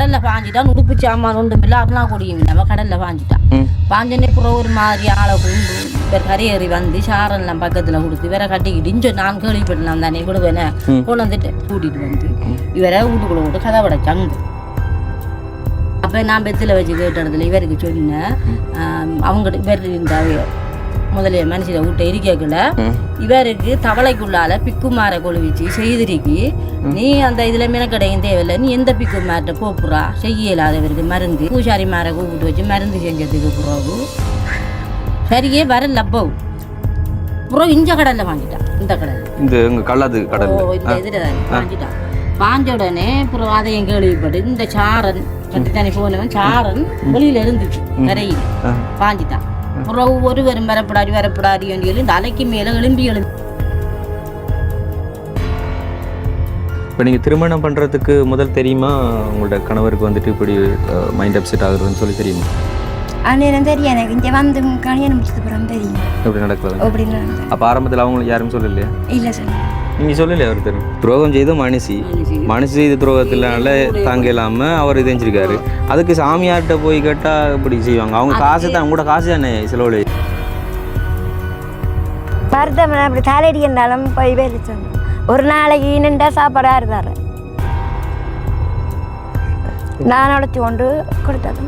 கடல்ல பாஞ்சிட்டான். உடுப்பு சாமான் ஒன்றும் இல்லை, அருணா கொடியும் இல்லை. அவன் கடல்ல பாஞ்சிட்டான். பாஞ்சனே அப்புறம் ஒரு மாதிரி ஆளை கொண்டு இவர் கரையேறி வந்து சாரெல்லாம் பக்கத்துல கொடுத்து இவரை கட்டிக்கிட்டு இஞ்ச நான் கேள்விப்பட்டலாம் தானே விடுவேனே கொண்டு வந்துட்டு கூட்டிட்டு வந்து இவரை வீட்டுக்குள்ள விட்டு கதை படைச்சாங்க. அப்போ நான் பெத்தில் வச்சு கேட்ட இடத்துல இவருக்கு சொன்னேன், அவங்க இவர் இருந்தாவே முதல்ல மனுஷனை விட்ட இருக்கல இவருக்கு தவளைக்குள்ளால பிக்குமாரை கொழுவிச்சு செய்திருக்கி நீ அந்த இதுல மெனக்கடையும் தேவையில்லை, நீ எந்த பிக்குமார்ட்ட போப்புறா செய்ய இல்லாதவருக்கு மருந்து பூசாரி மாரை கூப்பிட்டு வச்சு மருந்து செஞ்சதுக்கு பிறகு சரியே வரல. அப்போ அப்புறம் இந்த கடல்ல வாங்கிட்டான். இந்த கடல் இந்த கல்லாது கடல் இந்த இதுல வாங்கிட்டான். வாஞ்ச உடனே அப்புறம் அதையும் கேள்விப்பட்டு இந்த சாரன் கட்டி தனி போனவன் சாரன் வெளியில இருந்துச்சு கரையில் வாங்கிட்டான். அப்புறம் ஒருவரும் வரப்படாடி சொல்லி இந்த அலைக்கு மேல எழும்பி. இப்போ நீங்கள் திருமணம் பண்ணுறதுக்கு முதல் தெரியுமா உங்களோட கணவருக்கு வந்துட்டு இப்படி மைண்ட் அப்செட் ஆகுதுன்னு சொல்லி தெரியுமா? அந்நேரம் தெரியும் எனக்கு. இங்கே வந்து கல்யாணம் முடிச்சது அப்புறம் தெரியும் எப்படி நடக்குது. அப்படி நடந்தது. அப்போ ஆரம்பத்தில் அவங்களுக்கு யாரும் சொல்லலையா? இல்லை சார், நீங்கள் சொல்லலையா? அவர் தெரியும் துரோகம் செய்த மனுஷி செய்த துரோகத்தினால தாங்க இல்லாமல் அவர் தெரிஞ்சிருக்காரு. அதுக்கு சாமியார்கிட்ட போய் கேட்டால் இப்படி செய்வாங்க. அவங்க காசு தான், உங்களோட காசு தானே செலவு. மருத்துவமனை அப்படி தலையடி இருந்தாலும் போய் வேலை சொன்னோம். ஒரு நாளைக்கு நின்றா சாப்பாடாக இருந்தார். நான் அழைச்சி கொண்டு கொடுத்தது.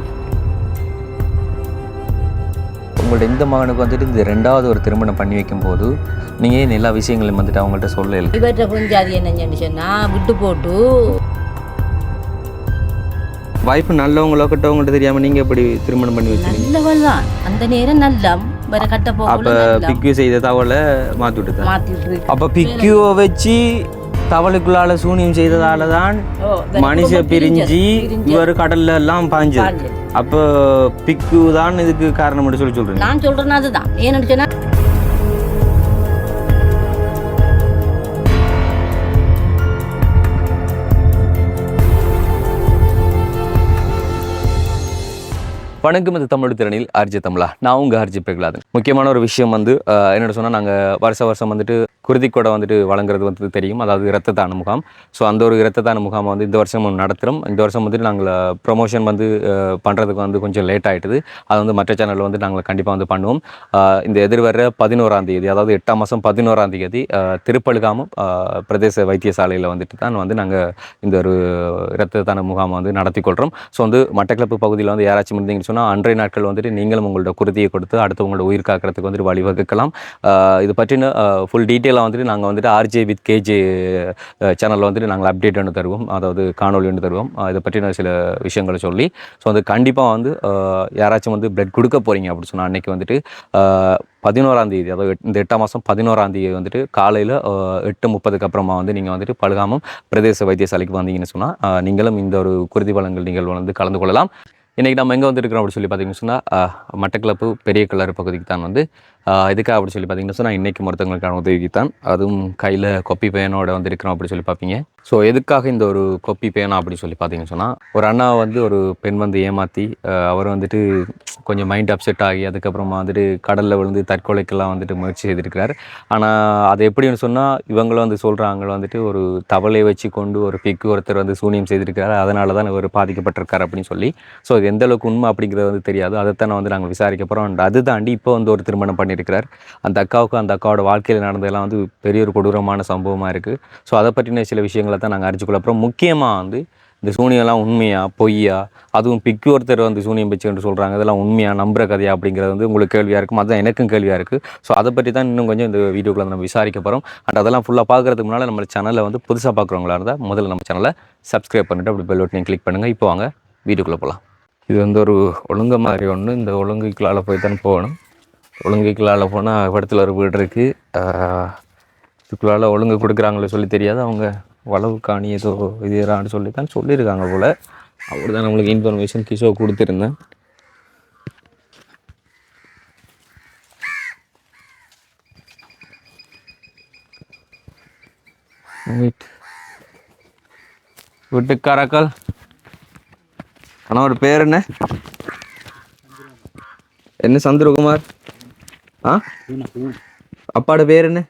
உங்கள்ட்ட இந்த மகனுக்கு வந்துட்டு இந்த ரெண்டாவது ஒரு திருமணம் பண்ணி வைக்கும் போது நீங்கள் எல்லா விஷயங்களையும் வந்துட்டு அவங்கள்ட்ட சொல்லலை. இவற்றை புரிஞ்சு அது என்னன்னு சொன்னா விட்டு போட்டு வாய்ப்பு நல்லவங்களோ கட்டவங்கள்ட்ட தெரியாமல் நீங்கள் எப்படி திருமணம் பண்ணி வச்சீங்க? நல்லவள் தான் அந்த நேரம் நல்லா வேற கட்ட போ. அப்போ பிக்யூ செய்த தவளை மாற்றி விட்டு அப்போ பிக்யூவை வச்சு தவளைக்குள்ளால சூனியம் செய்ததால தான் மனுஷ பிரிஞ்சு இவர் கடல்ல எல்லாம் பாஞ்சது. அப்போ பிக்கு தான் இதுக்கு காரணம் சொல்லி சொல்றேன். நான் சொல்றேன் அதுதான். ஏன்னு சொன்னா வணக்கம், இது தமிழ் திறனில் ஆர்ஜி தமிழா. நான் உங்கள் ஆர்ஜி பிரகலாதன். முக்கியமான ஒரு விஷயம் வந்து என்னோட சொன்னால், நாங்கள் வருஷம் வந்துட்டு குருதிக்கொடை வந்துட்டு வழங்குறது வந்து தெரியும், அதாவது இரத்த தான முகாம். ஸோ அந்த ஒரு இரத்த தான முகாமை வந்து இந்த வருஷம் நடத்துகிறோம். இந்த வருஷம் வந்துட்டு நாங்கள் ப்ரொமோஷன் வந்து பண்ணுறதுக்கு வந்து கொஞ்சம் லேட் ஆகிட்டுது. அது வந்து மற்ற சேனலில் வந்து நாங்கள் கண்டிப்பாக வந்து பண்ணுவோம். இந்த எதிர்வர 11ஆம் தேதி, அதாவது 8ஆம் மாதம் 11ஆம் தேதி திருப்பழுகாமம் பிரதேச வைத்தியசாலையில் வந்துட்டு தான் வந்து நாங்கள் இந்த ஒரு இரத்த தான முகாமை வந்து நடத்தி கொள்கிறோம். ஸோ வந்து மட்டக்களப்பு பகுதியில் வந்து யாராச்சும் இருந்தீங்கன்னு சொன்னால் அன்றைய நாட்கள் வந்துட்டு நீங்களும் உங்களோட குருதியை கொடுத்து அடுத்து உங்களோட உயிர் காக்கிறதுக்கு வந்துட்டு வழிவகுக்கலாம். இது பற்றின ஃபுல் டீட்டெயிலாக வந்துட்டு நாங்கள் வந்துட்டு ஆர்ஜே வித் கேஜே சேனலில் வந்துட்டு நாங்கள் அப்டேட் ஒன்று தருவோம், அதாவது காணொலி ஒன்று தருவோம். இதை பற்றின சில விஷயங்களை சொல்லி ஸோ அது கண்டிப்பாக வந்து யாராச்சும் வந்து பிளட் கொடுக்க போகிறீங்க அப்படின்னு சொன்னால் அன்றைக்கி வந்துட்டு 11ஆம் தேதி, அதாவது இந்த 8ஆம் மாதம் 11ஆம் தேதி வந்துட்டு காலையில் 8:30 அப்புறமா வந்து நீங்கள் வந்துட்டு பழுகாமம் பிரதேச வைத்தியசாலைக்கு வந்தீங்கன்னு சொன்னால் நீங்களும் இந்த ஒரு குருதி வழங்கல் நிகழ்வு வந்து கலந்து கொள்ளலாம். இன்றைக்கி நம்ம எங்கே வந்துருக்கிறோம் அப்படின்னு சொல்லி பார்த்தீங்கன்னு சொன்னால் மட்டக்களப்பு பெரிய கிளறு பகுதிக்கு தான் வந்து இதுக்காக அப்படி சொல்லி பார்த்தீங்கன்னா சொன்னால் இன்றைக்கி மொத்தங்களுக்கான உதவிக்கு தான், அதுவும் கையில் கொப்பி பேனோட வந்து இருக்கிறோம் அப்படி சொல்லி பார்ப்பீங்க. ஸோ எதுக்காக இந்த ஒரு கொப்பி பேனா அப்படி சொல்லி பார்த்தீங்கன்னு சொன்னால், ஒரு அண்ணா வந்து ஒரு பெண் வந்து ஏமாற்றி அவர் வந்துட்டு கொஞ்சம் மைண்ட் அப்செட் ஆகி அதுக்கப்புறமா வந்துட்டு கடலில் விழுந்து தற்கொலைக்கெல்லாம் வந்துட்டு முயற்சி செய்திருக்கிறார். ஆனால் அது எப்படின்னு சொன்னால் இவங்களும் வந்து சொல்கிறாங்க வந்துட்டு ஒரு தவளை வச்சு கொண்டு ஒரு பிக்கு ஒருத்தர் வந்து சூனியம் செய்திருக்கிறார், அதனால தான் இவர் பாதிக்கப்பட்டிருக்கார் அப்படின்னு சொல்லி. ஸோ இது எந்த அளவுக்கு உண்மை அப்படிங்கிறது வந்து தெரியாது. அதைத்தானே வந்து நாங்கள் விசாரிக்க போகிறோம். அது தாண்டி இப்போ வந்து ஒரு திருமணம் பண்ணியிருக்கிறார். அந்த அக்காவோட வாழ்க்கையில் நடந்ததெல்லாம் வந்து பெரிய ஒரு கொடூரமான சம்பவமாக இருக்குது. ஸோ அதை பற்றின சில விஷயங்களை தான் நாங்கள் அறிஞ்சிக்கொள்ள அப்புறம் முக்கியமாக வந்து இந்த சூனியெல்லாம் உண்மையா பொய்யா, அதுவும் பிக்கு ஒருத்தர் வந்து சூனியம் வச்சுன்னு சொல்கிறாங்க, இதெல்லாம் உண்மையாக நம்புற கதையா அப்படிங்கிறது வந்து உங்களுக்கு கேள்வியாக இருக்கும். அதுதான் எனக்கும் கேள்வியாக இருக்குது. ஸோ அதை பற்றி தான் இன்னும் கொஞ்சம் இந்த வீடியோக்குள்ள நம்ம விசாரிக்க போகிறோம். அண்ட் அதெல்லாம் ஃபுல்லாக பார்க்குறதுக்கு முன்னால் நம்ம சேனலில் வந்து புதுசாக பார்க்குறவங்களா இருந்தால் முதல்ல நம்ம சேனலை சப்ஸ்கிரைப் பண்ணிவிட்டு அப்படி பெல் பட்டனை கிளிக் பண்ணுங்கள். இப்போ வாங்க வீடியோக்குள்ளே போகலாம். இது வந்து ஒரு ஒழுங்கு மாதிரி ஒன்று. இந்த ஒழுங்குக்குள்ளால் போய் தான் போகணும். ஒழுங்குக்குள்ளால் போனால் இடத்துல ஒரு வீடு இருக்குது. இதுக்குள்ளால் ஒழுங்கு கொடுக்குறாங்களோ சொல்லி தெரியாது. அவங்க வளவு காணி ஏதோ இதுறான்னு சொல்லி தான் சொல்லியிருக்காங்க போல். அப்படி தான் நம்மளுக்கு இன்ஃபர்மேஷன் கிஷோ கொடுத்துருந்தேன். வீட்டுக்காரக்கள் ஆனால் ஒரு பேர் என்ன? என்ன சந்திரகுமார்? அப்பாட பேர் என்ன?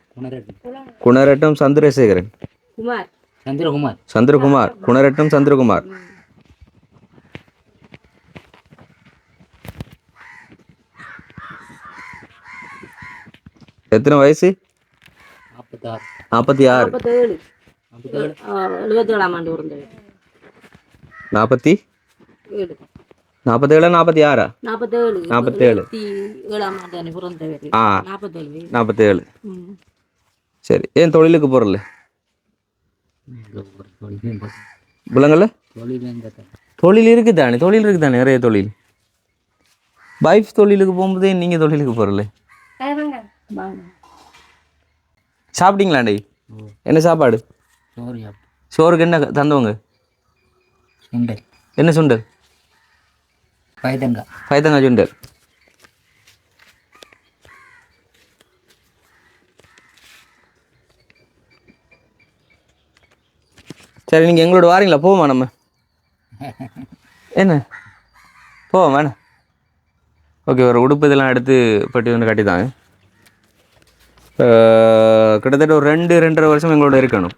குணரட்டம் சந்திரசேகரன். சந்திரகுமார் குணரட்டம் சந்திரகுமார். எத்தனை வயசு? 46. 47. 77ஆம் ஆண்டு பிறந்தவர். 47 47 46 47 47ஆம் ஆண்டு பிறந்தவர். 47. சரி, ஏன் தொழிலுக்கு போறல? விலங்கல்ல தொழில் இருக்குதானே, தொழில் இருக்குதானே, நிறைய தொழில். வைஃப் தொழிலுக்கு போகும்போதே நீங்க தொழிலுக்கு போறல? சாப்பிட்டீங்களாண்டி? என்ன சாப்பாடு? சோறுக்கு என்ன தந்தவங்க? சுண்டல். என்ன சுண்டல்? பைத்தங்காய் சுண்டல். சரி, நீங்கள் எங்களோட வாரீங்களா? போவோமா நம்ம? என்ன போவோம் வேணா? ஓகே, ஒரு உடுப்பு இதெல்லாம் எடுத்து பெட்டி வந்து கட்டித்தாங்க. கிட்டத்தட்ட ஒரு 2-2.5 வருஷம் எங்களோட இருக்கணும்.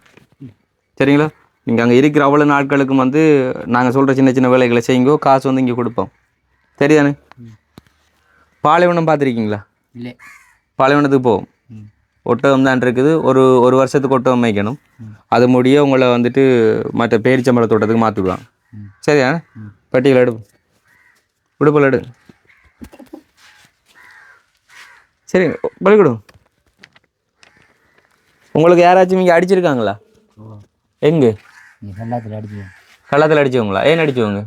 சரிங்களா? நீங்கள் அங்கே இருக்கிற அவ்வளோ நாட்களுக்கும் வந்து நாங்கள் சொல்கிற சின்ன சின்ன வேலைகளை செய்யுங்கோ, காசு வந்து இங்கே கொடுப்போம். சரிதானே? பாலைவனம் பார்த்துருக்கீங்களா? இல்லை. பாலைவனத்துக்கு போவோம். ஒட்டகம் தான் இருக்குது. ஒரு வருஷத்துக்கு ஒட்டகம் வைக்கணும். அது முடிய உங்களை வந்துட்டு மற்ற பேரிச்சம்பழ தோட்டத்துக்கு மாற்றிடுவாங்க. சரியா? பட்டியல் எடு, உடுப்பில் எடு. சரி, பள்ளிக்கூடம் உங்களுக்கு யாராச்சும் இங்கே அடிச்சிருக்காங்களா? எங்கே? கள்ளத்தில் அடிச்சவங்களா? ஏன் அடிச்சவங்க?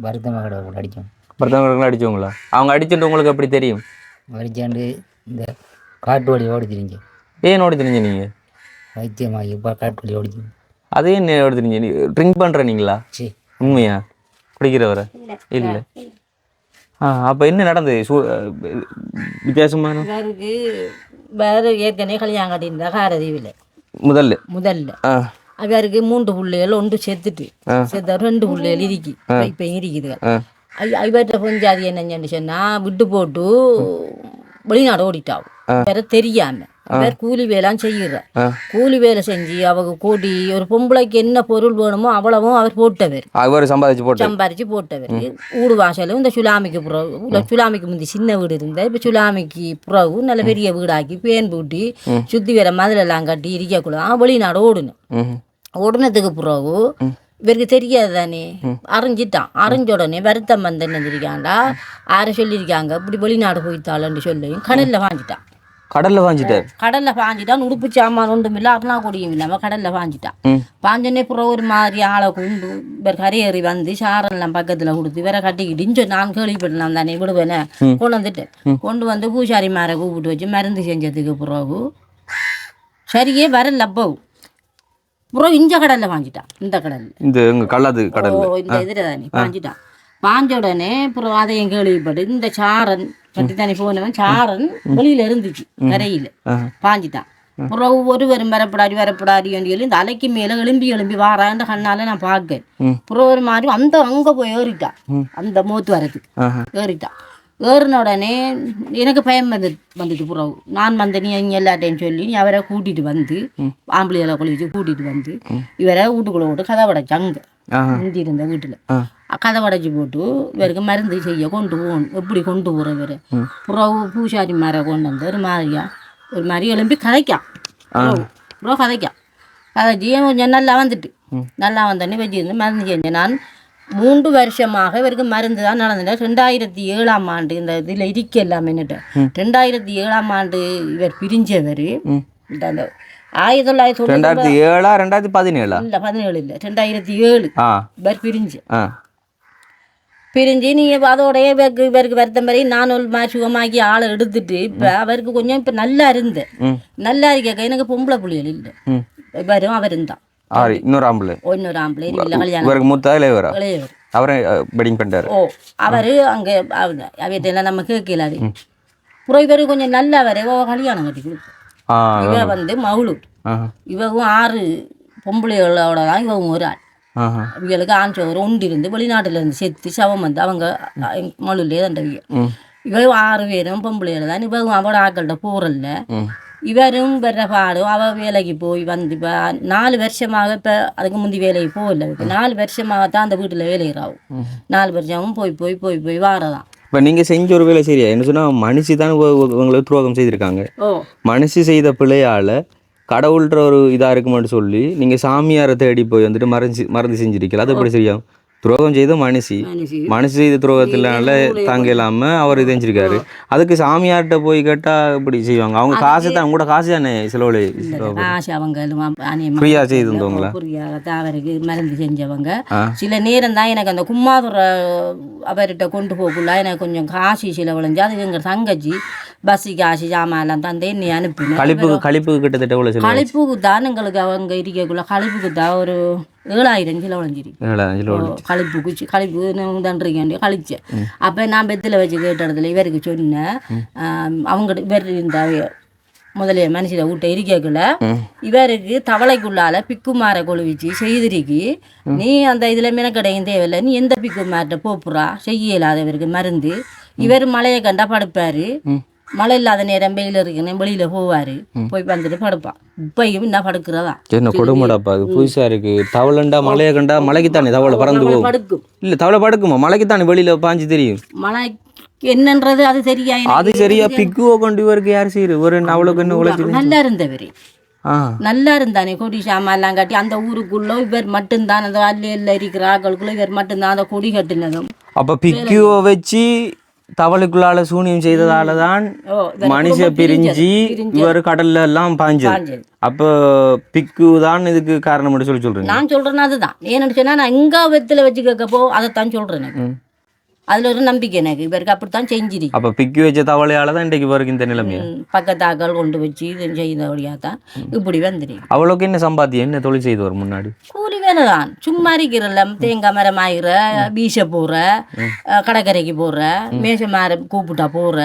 பருத்தமாக அடித்தோம். பருத்தமாக அடிச்சவங்களா? அவங்க அடிச்சுட்டு உங்களுக்கு எப்படி தெரியும்? அடிச்சாண்டு இந்த காட்டு வழி ஓடி தெரிஞ்சு. ஏன் ஓடி தெரிஞ்சு நீங்கள்? வைத்தியமாக இப்போ காட்டு வழி ஓடிச்சு. அதே என்ன ஓடி தெரிஞ்சு? ட்ரிங்க் பண்ணுறீங்களா? சரி, உண்மையா? குடிக்கிறவரை? இல்லை. அப்போ என்ன நடந்தது? வித்தியாசமான வேறு ஏற்கனவே கல்யாணம் கட்டியிருந்தா காரதீவில் முதல்ல அவருக்கு 3 பிள்ளைகள், ஒன்று செத்துட்டு செத்த 2 பிள்ளைகள் இருக்கு. இப்போ இருக்குது. இவற்றை கொஞ்சம் அது என்னன்னு சொன்னா விட்டு போட்டு வெளிநாடு ஓடிட்டாவும் வேற தெரியாம. வேற கூலி வேலைன்னு செய்யற. கூலி வேலை செஞ்சு அவங்க கூடி ஒரு பொம்பளைக்கு என்ன பொருள் வேணுமோ அவ்வளவும் அவர் போட்டவர். சம்பாரிச்சு போட்டவர். வீடு வாசலும் இந்த சுலாமிக்கு புறவு, சுலாமிக்கு முந்தி சின்ன வீடு இருந்த, இப்ப சுலாமிக்கு புறவு நல்ல பெரிய வீடாக்கி பேன் பூட்டி சுத்தி வேற மதுளெல்லாம் கட்டி இருக்கக்கூடாது. வெளிநாடு ஓடணும். ஓடுனதுக்கு பிறகு இவருக்கு தெரியாது தானே, அறிஞ்சிட்டான். அறிஞ்ச உடனே வருத்தம் வந்து என்னந்திருக்காண்டா யாரை சொல்லியிருக்காங்க இப்படி வெளிநாடு போய்த்தாளன்னு சொல்லி கடல்ல பாஞ்சிட்டான். உடுப்பு சாமான் ஒன்றும் இல்லை, அருணா கொடியும் இல்லாம கடல்ல பாஞ்சிட்டான். பாஞ்சனே பிறகு ஒரு மாதிரி ஆளை கொண்டு இவர் கரையேறி வந்து சாரெல்லாம் பக்கத்துல கொடுத்து வேற கட்டிக்கிட்டு நான் கேள்விப்பட்டலாம் தானே விடுவேனே கொண்டு வந்துட்டேன். கொண்டு வந்து பூசாரி மாரை கூப்பிட்டு வச்சு மருந்து செஞ்சதுக்கு பிறகு சரியே வரல. அப்பவும் புறம் இந்த கடல்ல பாஞ்சிட்டான். இந்த எதிர தானே பாஞ்சிட்டான். பாஞ்ச உடனே அப்புறம் அதையும் கேள்விப்பட்டு இந்த சாரன் பற்றி தானே போனவன் சாரன் வெளியில இருந்துச்சு கரையில பாஞ்சிட்டான். அப்புறம் ஒருவரும் வரப்படாடி சொல்லி இந்த அலைக்கு மேல எலும்பி வாரான்ற கண்ணால நான் பார்க்கேன். அப்புறம் ஒரு மாதிரி அங்க போய் ஏறிட்டான். அந்த மூத்து வரதுக்கு ஏறிட்டான். ஏறின உடனே எனக்கு பயம் வந்துட்டு புறவு. நான் வந்து நீ இங்கே எல்லாட்டையும் சொல்லி நீ அவரை கூட்டிட்டு வந்து ஆம்பளைகளை கொழிச்சு கூட்டிட்டு வந்து இவரை வீட்டுக்குள்ள போட்டு கதை வடைச்சு. அங்கே முந்தி இருந்த வீட்டுல கதை வடைச்சி போட்டு இவருக்கு மருந்து செய்ய கொண்டு போகணும். எப்படி கொண்டு போகிற இவரை புறவு பூசாரி மாரை கொண்டு வந்து ஒரு மாதிரி எழும்பி கதைக்கான். புறவு கதைச்சி கொஞ்சம் நல்லா வந்துட்டு நல்லா வந்தோடனே வச்சிருந்து மருந்து செஞ்சேன். நான் 3 வருஷமாக இவருக்கு மருந்து தான் நடந்தது. 2007ஆம் ஆண்டு இந்த இதில் இருக்க எல்லாம் என்னட்டு 2007ஆம் ஆண்டு இவர் பிரிஞ்சவர். 1917 இல்லை 2007 இவர் பிரிஞ்சு நீ அதோடைய இவருக்கு வருத்தம் வரை நான் ஒரு மாதிரி சுகமாக்கி ஆளை எடுத்துட்டு இப்போ அவருக்கு கொஞ்சம் இப்போ நல்லா இருக்க எனக்கு பொம்பளை புள்ளிகள் இல்லை. இவரும் அவரும் தான். இன்னொரு ஆம்பளை அவரு அங்க அவையெல்லாம் நம்ம கேட்கலாது. புறம் இவரு கொஞ்சம் நல்லவரு கல்யாணம் கட்டி கொடுப்போம். இவ வந்து மவுளு. இவவும் 6 பொம்பளைகளோட தான் இவங்க ஒரு ஆள். இவங்களுக்கு ஆண் சோறு ஒன்று இருந்து வெளிநாட்டுல இருந்து செத்து சவம் வந்து அவங்க மழுலே தண்டவிய. இவரும் 6 பேரும் பொம்பளைகள் தான். இவங்க அவட ஆக்கள்கிட்ட போறல்ல. இவரும் வர்ற பாடும் அவள் வேலைக்கு போய் வந்து இப்போ 4 வருஷமாக இப்போ அதுக்கு முந்தி வேலைக்கு போகல. இப்போ 4 வருஷமாக தான் அந்த வீட்டில் வேலையிறாவும். 4 வருஷமும் போய் வாரதான் இப்போ நீங்கள் செஞ்ச ஒரு வேலை சரியா என்ன சொன்னால் மனுஷி தான் உங்களை துரோகம் செய்திருக்காங்க. ஓ மனுஷி செய்த பிழையால் கடவுள்ன்ற ஒரு இதாக இருக்குமான்னு சொல்லி நீங்கள் சாமியாரை தேடி போய் வந்துட்டு மறந்து செஞ்சிருக்கல. அது எப்படி சரியா? துரோகம் செய்த மனுஷி செய்த துரோகத்தினால தாங்க இல்லாம அவர் செஞ்சிருக்காரு. அதுக்கு சாமியார்கிட்ட போய் கேட்டா இப்படி செய்வாங்க. அவங்க காசு தான், உங்களோட காசு தானே செலவு காசு அவங்க ஃப்ரீயா செய்திருந்தவங்களா? அவருக்கு மருந்து செஞ்சவங்க. சில நேரம் தான் எனக்கு அந்த கும்மாதுர அவர்கிட்ட கொண்டு போகக்குள்ள எனக்கு கொஞ்சம் காசு செலவழிஞ்சு அது எங்க தங்கச்சி பஸ்ஸு காசு ஜாமான் தந்து என்னை அனுப்பினேன். கழிப்புக்கு கிட்டத்தட்ட எவ்வளவு? கழிப்புக்கு தான் எங்களுக்கு அவங்க இருக்கக்குள்ள கழிப்புக்கு தான் ஒரு 7,000 செலவழிஞ்சிருக்கு. கழிப்பு தண்டுருக்கேன் கழிச்சேன். அப்போ நான் பெத்தில் வச்சு கேட்ட இடத்துல இவருக்கு சொன்னேன். அவங்க இவர் இருந்தாவே முதல்ல மனுஷில விட்ட இருக்கக்குள்ள இவருக்கு தவளைக்குள்ளால பிக்குமாரை கொழுவிச்சு செய்திருக்கி நீ அந்த இதில் மெனக்கடையும் தேவையில்லை, நீ எந்த பிக்குமார்கிட்ட போப்புறா செய்ய இல்லாதவருக்கு மருந்து. இவர் மழையை கண்டா படுப்பாரு, மழை இல்லாத நேரம் வெயில் இருக்குன்னு வெளியில போவாரு, போய் வந்துட்டு படுப்பான். இப்பயும் என்ன படுக்கிறதா என்ன கொடுமடாப்பா, அது புதுசா இருக்கு. தவளைண்டா மழையை கண்டா மலைக்கு தானே தவளை பறந்து போகும். படுக்கும் இல்ல தவளை படுக்குமா? மலைக்கு தானே வெளியில பாஞ்சு தெரியும். மழை என்னன்றது அது சரியா? அது சரியா பிக்குவோ கொண்டு இவருக்கு யார் செய்யுது? ஒரு அவ்வளோக்கு என்ன உழைச்சி நல்லா இருந்தவர், நல்லா இருந்தானே கொடி சாமான்லாம் கட்டி அந்த ஊருக்குள்ள இவர் மட்டும்தான் அந்த அல்ல இருக்கிற ஆக்களுக்குள்ள இவர் மட்டும்தான் அந்த கொடி கட்டினதும். அப்ப பிக்குவோ வச்சு தவளைக்குள்ளால சூனியம் செய்ததாலதான் மனுஷ பிரிஞ்சு இவர் கடல்ல எல்லாம் பாஞ்சது. அப்ப பிக்கு தான் இதுக்கு காரணம் சொல்லி சொல்றேன். நான் சொல்றேன் அதுதான். ஏன்னு சொன்னா நான் எங்க வெத்துல வச்சு கேட்கப்போ அதைத்தான் சொல்றேன். எனக்கு அதுல ஒரு நம்பிக்கை எனக்கு இவருக்கு அப்படித்தான் செஞ்சிருக்கு. அப்ப பிக்கி வச்ச தவளையாலதான் இன்றைக்கு இவருக்கு இந்த நிலைமை. பக்கத்தாக்கள் கொண்டு வச்சு இது செய்தபடியாதான் இப்படி வந்துருக்கு. அவ்வளோக்கு என்ன சம்பாத்தியம், என்ன தொழில் செய்தவர் முன்னாடி? கூலி வேலை தான். சும்மா இருக்கிறல்ல, தேங்காய் மரம் ஆகிற, பீச போடுற, கடற்கரைக்கு போடுற, மேச மரம் கூப்பிட்டா போடுற,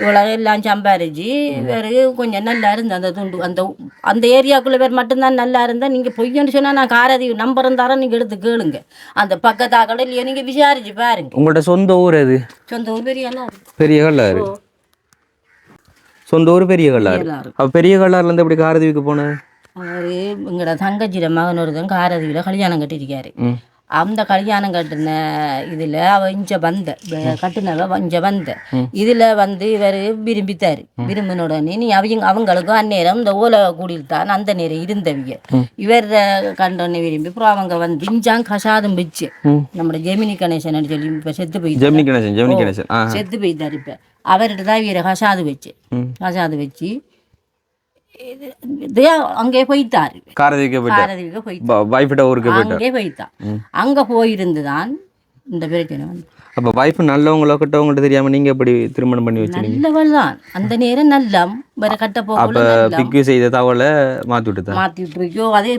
இவ்வளோ எல்லாம் சம்பாரிச்சு வேறு கொஞ்சம் நல்லா இருந்து அந்த துண்டு அந்த அந்த ஏரியாவுக்குள்ள வேறு மட்டும்தான் நல்லா இருந்தால் நீங்கள் பொய்யன்னு சொன்னால் நான் காரதி நம்பரும் தரேன், நீங்கள் எடுத்து கேளுங்க. அந்த பக்கத்தாக்கள் இல்லையோ நீங்கள் விசாரிச்சு பாருங்க. உங்கள்கிட்ட சொந்த ஊர் எது? சொந்த ஊர் பெரிய கல்லாறு. சொந்த ஊர் பெரிய கல்லாறு. அப்போ பெரிய கல்லாறுலேருந்து எப்படி காரதீவுக்கு போனேன்? அவர் எங்களோட தங்கச்சியில மகன் ஒருத்தன் காரதீவில் கல்யாணம் கட்டியிருக்காரு. அந்த கல்யாணம் கட்டின இதில் அவள் இஞ்ச வந்த கட்டினவ இஞ்ச வந்த இதில் வந்து இவர் விரும்பித்தார். விரும்பின உடனே நீ அவங்களுக்கும் அந்நேரம் இந்த ஓலை கூடியில் தான் அந்த நேரம் இருந்தவிய இவர் கண்டோடனே விரும்பி அப்புறம் அவங்க வந்து இஞ்சாங் கசாதம் வச்சு நம்மளோட ஜெமினி கணேசன் சொல்லி இப்போ செத்து போய் செத்து போய்த்தார். இப்போ அவர்கிட்ட தான் இவரை கசாது வச்சு அங்கே போய்த்தாரு. அங்கே போய்த்தான். அங்க போயிருந்துதான் இந்த பிரச்சனை வந்து. அப்ப வைஃப் நல்லவங்களோ கட்டவங்கள்ட்ட தெரியாம நீங்க எப்படி திருமணம் பண்ணி வச்சீங்க? நல்லவள் தான் அந்த நேரம் நல்ல வேற கட்ட போக. அப்ப பிக்கு செய்த தகவலை மாத்தி விட்டுருக்கோ அதே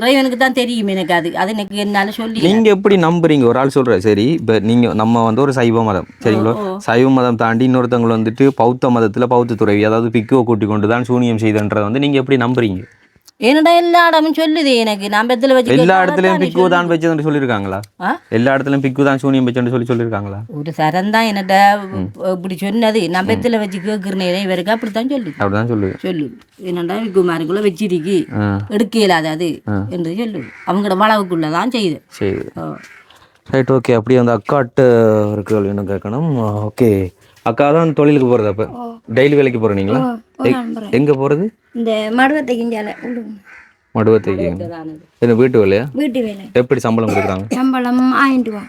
இறைவனுக்கு தான் தெரியும். எனக்கு அது எனக்கு என்னால சொல்லி. நீங்க எப்படி நம்புறீங்க? ஒரு ஆள் சொல்ற சரி, இப்ப நீங்க நம்ம வந்து ஒரு சைவ மதம் சரிங்களோ, சைவ மதம் தாண்டி இன்னொருத்தவங்க வந்துட்டு பௌத்த மதத்துல பௌத்த துறவி அதாவது பிக்குவை கூட்டி கொண்டு தான் சூனியம் செய்தன்றதை வந்து நீங்க எப்படி நம்புறீங்க? என்னடா எல்லா இடமும் சொல்லுது எனக்கு. நான் பெத்துல வச்சு எல்லா இடத்துலயும் பிக்கு தான் வச்சுன்னு சொல்லியிருக்காங்களா? எல்லா இடத்துலயும் பிக்கு தான் சூனியம் வச்சுன்னு சொல்லியிருக்காங்களா? ஒரு சரம் தான் என்னட்ட இப்படி சொன்னது. நான் பெத்துல வச்சு கேட்குறேன் இவருக்கு அப்படித்தான் அப்படிதான் சொல்லு என்னடா விக்குமாருக்குள்ள வச்சிருக்கு எடுக்க இயலாது அது என்று சொல்லு. அவங்களோட வளவுக்குள்ளதான் செய்யுது. சரி ரைட் ஓகே. அப்படியே அந்த அக்காட்ட இருக்கிற என்ன கேட்கணும். ஓகே அக்கா தான் தொழிலுக்கு போறது. அப்ப டெய்லி வேலைக்கு போறீங்களா? எங்க போறது? இந்த மடுவத்தைக்கு என்ன வீட்டு வேலையா? வீட்டு வேலை. எப்படி சம்பளம் கொடுக்குறாங்க? சம்பளம் 1000 ரூபா.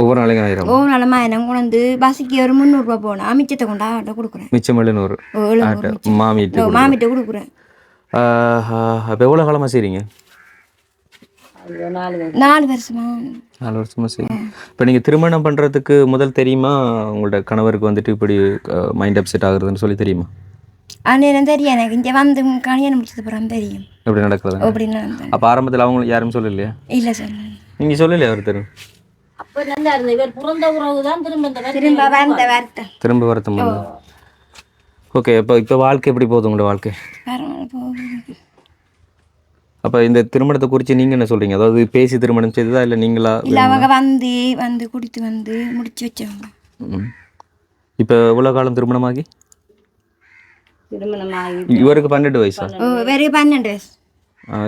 ஒவ்வொரு நாளைக்கு 1000? ஒவ்வொரு நாளும் 1000 கொண்டு பஸ்ஸுக்கு ஒரு 300 ரூபா போனா மிச்சத்தை கொண்டாட்ட கொடுக்குறேன். மிச்சம் 700 மாமிட்ட கொடுக்குறேன். அப்போ எவ்வளோ காலமாக செய்றீங்க? 4 வருஷமா. 4 வருஷமா சரி. இப்போ நீங்கள் திருமணம் பண்ணுறதுக்கு முதல் தெரியுமா உங்களோட கணவருக்கு வந்துட்டு இப்படி மைண்ட் அப்செட் ஆகுறதுன்னு சொல்லி தெரியுமா? அந்நேரம் தெரியும் எனக்கு. இங்கே வந்து கல்யாணம் முடிச்சது அப்புறம் தெரியும் எப்படி நடக்குது. அப்போ ஆரம்பத்தில் அவங்க யாரும் சொல்லலையா? இல்லை சார். நீங்கள் சொல்லலையா? அவர் தெரியும் அப்போ நல்லா இருந்தது. இவர் பிறந்த உறவு தான் திரும்ப வருத்தம். ஓகே இப்போ வாழ்க்கை எப்படி போகுது உங்களோட வாழ்க்கை? அப்போ இந்த திருமணத்தை குறித்து நீங்கள் என்ன சொல்கிறீங்க? அதாவது பேசி திருமணம் செய்ததா இல்லை நீங்களா? இல்லை அவங்க வந்து குடித்து வந்து முடிச்சு வச்சவங்க. இப்போ எவ்வளோ காலம் திருமணமாகி? இவருக்கு 12 வயசா? வேறு 12 வயசு.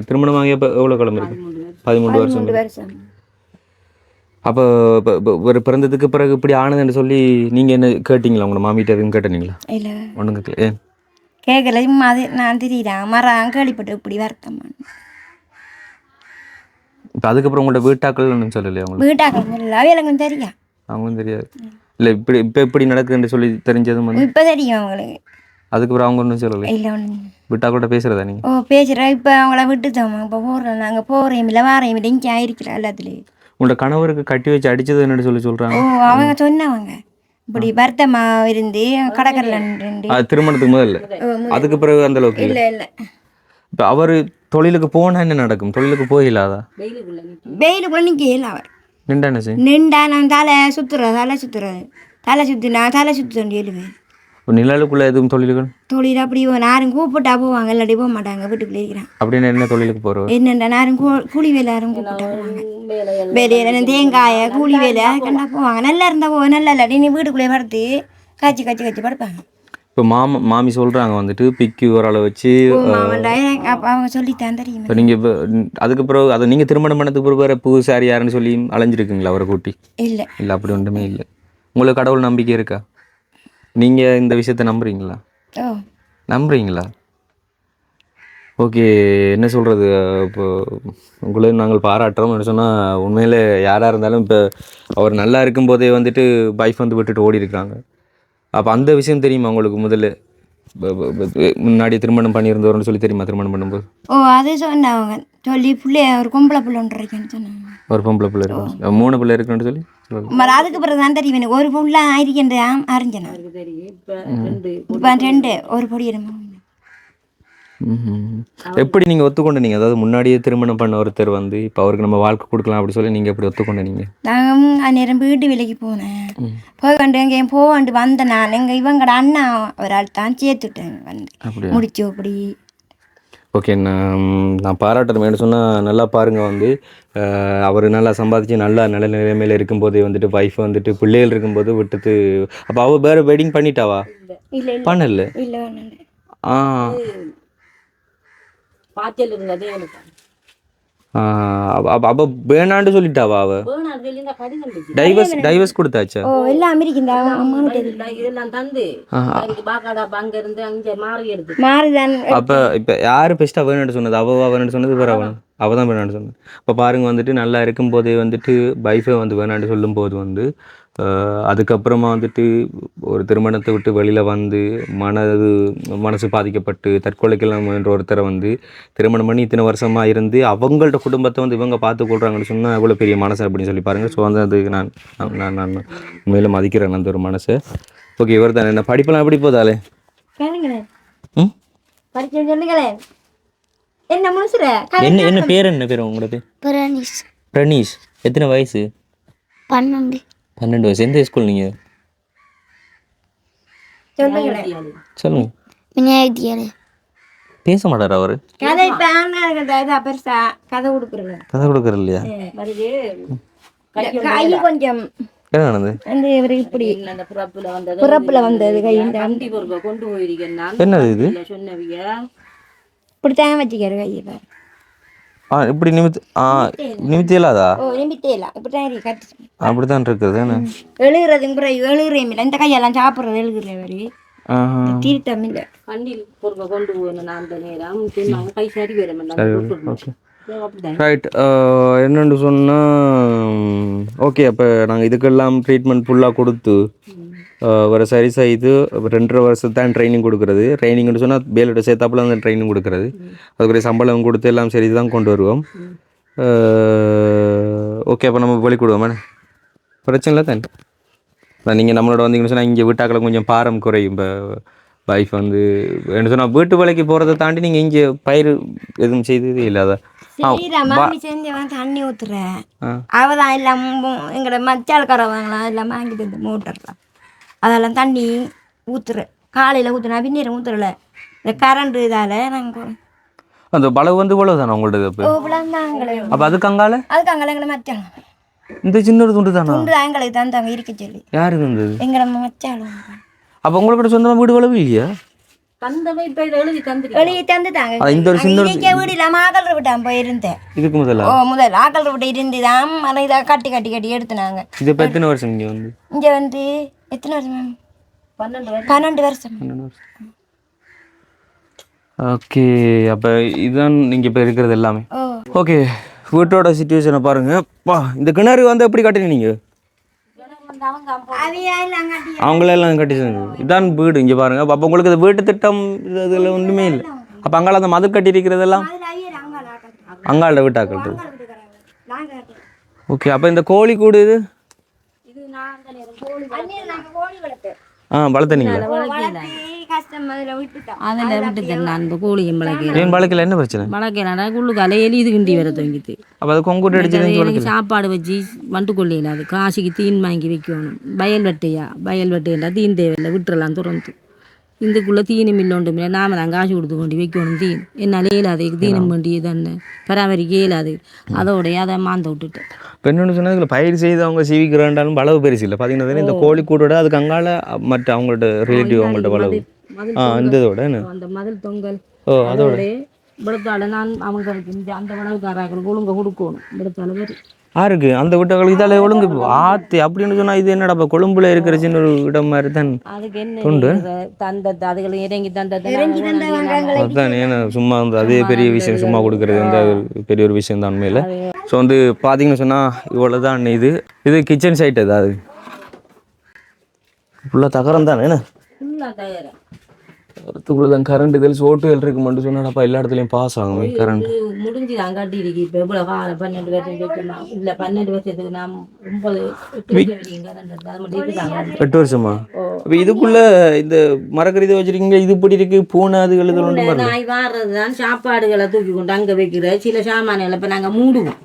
திருமணமாகி அப்போ எவ்வளோ காலம் இருக்கு? 13 வருஷம். அப்போ ஒரு பிறந்ததுக்கு பிறகு இப்படி ஆனதுன்னு சொல்லி நீங்கள் என்ன கேட்டீங்களா உங்களோட மாமிகிட்ட எதுவும் கேட்டீங்களா? இல்லை ஒன்றும் கேட்கல. ஏன் கேட்கல. அது நான் தெரியுறேன் மரம் கேள்விப்பட்டு இப்படி வருத்தம்மா. இப்போ அதுக்கப்புறம் உங்களோட வீட்டாக்கள் ஒன்றும் சொல்லலையா உங்களுக்கு? வீட்டாக்கள் இல்லை அவைகளுக்கும் தெரியும். அவங்களும் தெரியாது. இல்லை இப்போ எப்படி நடக்குதுன்னு சொல்லி தெரிஞ்சதும் வந்து இப்போ தெரியும் அவங்களுக்கு. அதுக்கப்புறம் அவங்க ஒன்றும் சொல்லலை. இல்லை ஒன்று வீட்டாக்கள்கிட்ட பேசுகிறதா நீங்கள்? ஓ பேசுகிறேன். இப்போ அவங்கள விட்டுத்தோம். இப்போ போடுறோம் நாங்கள் போகிறேன் இல்லை வாரையும் இல்லை இங்கே ஆயிருக்கிறோம் எல்லாத்துலேயும். உங்களோட கணவருக்கு கட்டி வச்சு அடிச்சது என்னன்னு சொல்கிறாங்க. ஓ அவங்க சொன்னவங்க இப்படி வருத்தமாக இருந்து கடற்கரையில் அது திருமணத்துக்கு முதல்ல. அதுக்கு பிறகு அந்த அளவுக்கு இல்லை இல்லை. இப்போ அவர் தொழிலுக்கு போனால் என்ன நடக்கும்? தொழிலுக்கு போயில்லாதா? வெயிலுக்குள்ள நிற்க இல்லை அவர் நின்றா என்ன செய்யும்? நின்றா நான் தலை சுற்றுறது தலை சுற்றுன்னு எழுவேன். நிழலுக்குள்ள எதுவும் தொழில்கள் தொழில் அப்படி யாரும் கூப்பிட்டா போவாங்க, இல்லாட்டி போக மாட்டாங்க, வீட்டுக்குள்ளே இருக்கிறான். அப்படின்னு என்ன தொழிலுக்கு போகிறோம்? என்னென்ன யாரும் கூலி வேலை யாரும் கூப்பிட்டா போவாங்க. வேலையில் தேங்காயை கூலி வேலை கண்டா போவாங்க. நல்லா இருந்தால் போவோம், நல்லா இல்லாட்டி நீ வீட்டுக்குள்ளே படுத்து காய்ச்சி படுப்பாங்க. இப்போ மாமி சொல்கிறாங்க வந்துட்டு பிக்கு ஓரளவு வச்சு அப்போ அவங்க சொல்லித்தான் தெரியும். இப்போ நீங்கள் இப்போ அதுக்கு பிறகு அதை நீங்கள் திருமணம் பண்ணதுக்கு பிறகு வேறு பூ சாரி யாருன்னு சொல்லி அலைஞ்சிருக்குங்களா அவரை கூட்டி? இல்லை இல்லை அப்படி ஒன்றுமே இல்லை. உங்களுக்கு கடவுள் நம்பிக்கை இருக்கா? நீங்கள் இந்த விஷயத்தை நம்புறீங்களா? ஓ நம்புறீங்களா? ஓகே, என்ன சொல்கிறது, இப்போ உங்களையும் நாங்கள் பாராட்டுறோம். சொன்னால் உண்மையில் யாராக இருந்தாலும் இப்போ அவர் நல்லா இருக்கும்போதே வந்துட்டு வைஃப் வந்து விட்டுட்டு ஓடி இருக்கிறாங்க. அப்போ அந்த விஷயம் தெரியுமா உங்களுக்கு? முதல்ல முன்னாடி திருமணம் பண்ணியிருந்தவர்னு சொல்லி தெரியுமா திருமணம் பண்ணும்போது? ஓ அது சொன்னவங்க சொல்லி பிள்ளைய ஒரு பொம்பளை பிள்ளை ஒன்று இருக்குன்னு சொன்னாங்க. ஒரு பொம்பளை பிள்ளை இருக்கு, 3 பிள்ளை இருக்குன்னு சொல்லி அதுக்கு பிறகு தான் தெரியும் எனக்கு. ஒரு பிள்ளை ஆயிருக்கின்ற அறிஞ்சேன். இப்போ 2 ஒரு பொடி இருமா. எப்படி நீங்கள் ஒத்துக்கொண்டீங்க? அதாவது முன்னாடியே திருமணம் பண்ண ஒருத்தர் வந்து இப்போ அவருக்கு நம்ம வாழ்க்கை கொடுக்கலாம் அப்படி சொல்லி நீங்கள் எப்படி ஒத்துக்கொண்டீங்க? நாங்கள் அந்நேரம் வீட்டு வேலைக்கு போனேன். போய் கொண்டு எங்கேயும் போகண்டு வந்தேன். நான் எங்கள் இவங்கட அண்ணா ஒரு ஆள் தான் சேர்த்துட்டேன் வந்து முடிச்சு அப்படி. ஓகே, நான் பாராட்டுறேன். என்ன சொன்னால் நல்லா பாருங்கள் வந்து அவர் நல்லா சம்பாதிச்சு நல்லா நல்ல நிலைமையில் இருக்கும்போதே வந்துட்டு வைஃப் வந்துட்டு பிள்ளைகள் இருக்கும்போது விட்டுட்டு. அப்போ அவள் வேறு வெட்டிங் பண்ணிட்டாவா? பண்ணல. ஆ அப்போ வேணான்னு சொல்லிட்டாவா? அவ டைவர்ஸ் கொடுத்தாச்சா? எல்லாம் அமெரிக்கா அப்போ இப்போ யார் பெஸ்ட்டாக வேணும்னு சொன்னது? வேணும்னு சொன்னது வேறு அவள் தான் வேணான்னு சொன்னது. இப்போ பாருங்க வந்துட்டு நல்லா இருக்கும்போதே வந்துட்டு வைஃபை வந்து வேணான்னு சொல்லும்போது வந்து அதுக்கப்புறமா வந்துட்டு ஒரு திருமணத்தை விட்டு வெளியில் வந்து மனசு பாதிக்கப்பட்டு தற்கொலைக்கெல்லாம் என்ற ஒருத்தரை வந்து திருமணம் பண்ணி இத்தனை வருஷமாக இருந்து அவங்கள்ட்ட குடும்பத்தை வந்து இவங்க பார்த்து கொள்கிறாங்கன்னு சொன்னால் எவ்வளோ பெரிய மனசு அப்படின்னு சொல்லி பாருங்கள். ஸோ வந்து அதுக்கு நான் உண்மையில மதிக்கிறேன் அந்த ஒரு மனசை. ஓகே, இவர் தான் என்ன படிப்பெல்லாம் எப்படி போதாலே? என்ன பேர்? என்ன பேர் உங்களோட பேர்? பிரணீஷ். எத்தனை வயசு? 12 வயசு. எந்த ஸ்கூல் நீங்கள்? சொல்லுங்க. பேச மாட்டார் அவர். கதை கொடுக்குற இல்லையா? கொஞ்சம் என்ன நடந்தது? புறப்புல வந்தது கொண்டு போயிருக்கேன். என்னது இது? இப்படித்தான் வச்சுக்காரு கையை. இப்படி நிமித்தி இல்லாதா? அப்படித்தான் இருக்குது. எழுதுறதும் எழுதுறேன் இல்லை. இந்த கையெல்லாம் சாப்பிட்றது எழுதுறேன் வரி தீர்த்தம் இல்லை. கண்டில் பொறுப்பை கொண்டு போகணும். நான் அந்த நேரம் கை சரி வர ரைட். என்னென்னு சொன்னால் ஓகே, அப்போ நாங்கள் இதுக்கெல்லாம் ட்ரீட்மெண்ட் ஃபுல்லாக கொடுத்து ஒரு சரி செய்து 2.5 வருஷத்தான் ட்ரைனிங் கொடுக்குறது. ட்ரைனிங்னு சொன்னால் வேலையோட சேர்த்தாப்புல அந்த ட்ரைனிங் கொடுக்குறது. அதுக்குரிய சம்பளம் கொடுத்து எல்லாம் சரி தான் கொண்டு வருவோம். ஓகே, அப்போ நம்ம வழி கொடுவோம். பிரச்சனை இல்லை தானே? நீங்கள் நம்மளோட வந்தீங்கன்னு சொன்னால் இங்கே வீட்டாக்களை கொஞ்சம் பாரம் குறையும். இப்போ வைஃப் வந்து என்ன சொன்னால் வீட்டு வேலைக்கு போகிறத தாண்டி நீங்கள் இங்கே பயிர் எதுவும் செய்ததே இல்லாத தண்ணி ஊத்துறேன். அவதான் எல்லாம் எங்களோட மச்சால்காரவங்களாம் எல்லாம் வாங்கிட்டு வந்து மோட்டர்லாம் அதெல்லாம் தண்ணி ஊத்துறேன். காலையில் ஊற்றுனா பின்னீரை ஊத்துறல. இந்த கரண்ட் இதால் நாங்கள் அந்த பலவு வந்து இவ்வளோ தானே உங்கள்கிட்ட? அப்போ அதுக்கு எங்களை மச்சாங்க இந்த சின்ன ஒரு துண்டு தானே? துண்டு எங்களுக்கு தந்தாங்க இருக்க சொல்லி. யாருக்கு இருந்தது? எங்களை மச்சாலும். அப்போ உங்களுக்கு சொந்தமாக வீடு வளவு இல்லையா? தந்தவை இப்ப இதை எழுதி தந்துட்டு வெளியே தந்துட்டாங்க. இந்த ஒரு சின்ன இயற்கை வீடு இல்லாமல் ஆக்கல் விட்டான் போயிருந்தேன். இதுக்கு முதல்ல முதல் ஆக்கல் விட்டு இருந்துதான் அதை இதை கட்டி கட்டி கட்டி எடுத்துனாங்க. இது இப்போ எத்தனை வருஷம் இங்கே வந்து? இங்கே வந்து எத்தனை வருஷம் மேம்? 12 வருஷம். ஓகே, அப்போ இதுதான் நீங்கள் இப்போ இருக்கிறது எல்லாமே. ஓகே, வீட்டோட சுச்சுவேஷனை பாருங்கள். பா, இந்த கிணறு வந்து எப்படி கட்டினீங்க நீங்கள்? அவங்களெல்லாம் கட்டிச்சாங்க. இதான் வீடு இங்கே பாருங்கள். அப்போ உங்களுக்கு இந்த வீட்டு திட்டம் இதில் ஒன்றுமே இல்லை. அப்போ அங்கால அந்த மது கட்டி இருக்கிறதெல்லாம் அங்கால வீட்டாக்கள். ஓகே, அப்போ இந்த கோழி கூடு இது வளர்த்தனீங்களா? அதில் விட்டு நான் இந்த கோழியும் ஏன் வளர்க்கல? என்ன பிரச்சனை? வளர்க்கல உள்ளுக்கால எலி இது கிண்டி வர தொங்கிட்டு. அப்போ அது கொங்குட்டு அடிச்சு சாப்பாடு வச்சு வண்டு கொள்ளையில அது காசுக்கு தீன் வாங்கி வைக்கணும். வயல் வெட்டையா தீன் தேவையில்லை, விட்டுறலாம் துறந்து. இதுக்குள்ளே தீனும் இல்லோண்டுமே நாம தான் காசு கொடுத்து கொண்டு வைக்கணும். தீன் என்னால் இயலாது, தீனம் வேண்டி தானே பராமரிக்க இயலாது. அதோடைய அதை மாந்த விட்டுட்டேன். இப்போ என்னென்னு சொன்னால் இதில் பயிர் செய்து அவங்க சீவிக்கிறாண்டாலும் வளவு பெருசு இல்லை. பார்த்தீங்கன்னா இந்த கோழி கூட்டோட அதுக்கு அங்கால மற்ற அவங்கள்ட்ட ரிலேட்டிவ் அவங்கள்ட்ட வளவு இந்த இதோட அந்த மதில் தொங்கல் அதோட விடத்தால நான் அவங்களுக்கு அந்த வளவுக்காரர்களுக்கு ஒழுங்க கொடுக்கணும். விடத்தால வரி யாருக்கு அந்த வீட்டுகளுக்கு இதால ஒழுங்கு ஆத்தி அப்படின்னு சொன்னா இது என்னடா இப்போ கொழும்புல இருக்கிற சின்ன ஒரு இடம் மாதிரி தான். அதுக்கு என்ன தந்தது அதுகளை இறங்கி தந்தது அதுதான். ஏன்னா சும்மா வந்து அதே பெரிய விஷயம், சும்மா கொடுக்கறது வந்து அது பெரிய ஒரு விஷயம் தான் உண்மையில. ஸோ வந்து பார்த்தீங்கன்னு சொன்னா இவ்வளோதான். இது கிச்சன் சைட். அது ஃபுல்லாக தகரம் தானே. என்ன தான் கரண்ட் இதில் சோட்டுகள் இருக்கு மட்டும் சொன்னாப்பா எல்லா இடத்துலையும் பாஸ் ஆகும் கரண்ட். முடிஞ்சு தான் கட்டி இருக்கு. இப்போ எவ்வளோ 12 வருஷம் இல்லை 12 வருஷத்துக்கு நாம் 8 வருஷமா? இப்போ இதுக்குள்ள இந்த மரக்கறி வச்சிருக்கீங்க. இது இப்படி இருக்கு பூனை அது எழுதணும். நாய் வாடுறது தான் சாப்பாடுகளை தூக்கி கொண்டு அங்கே வைக்கிற சில சாமான்களை இப்போ நாங்கள் மூடுவோம்.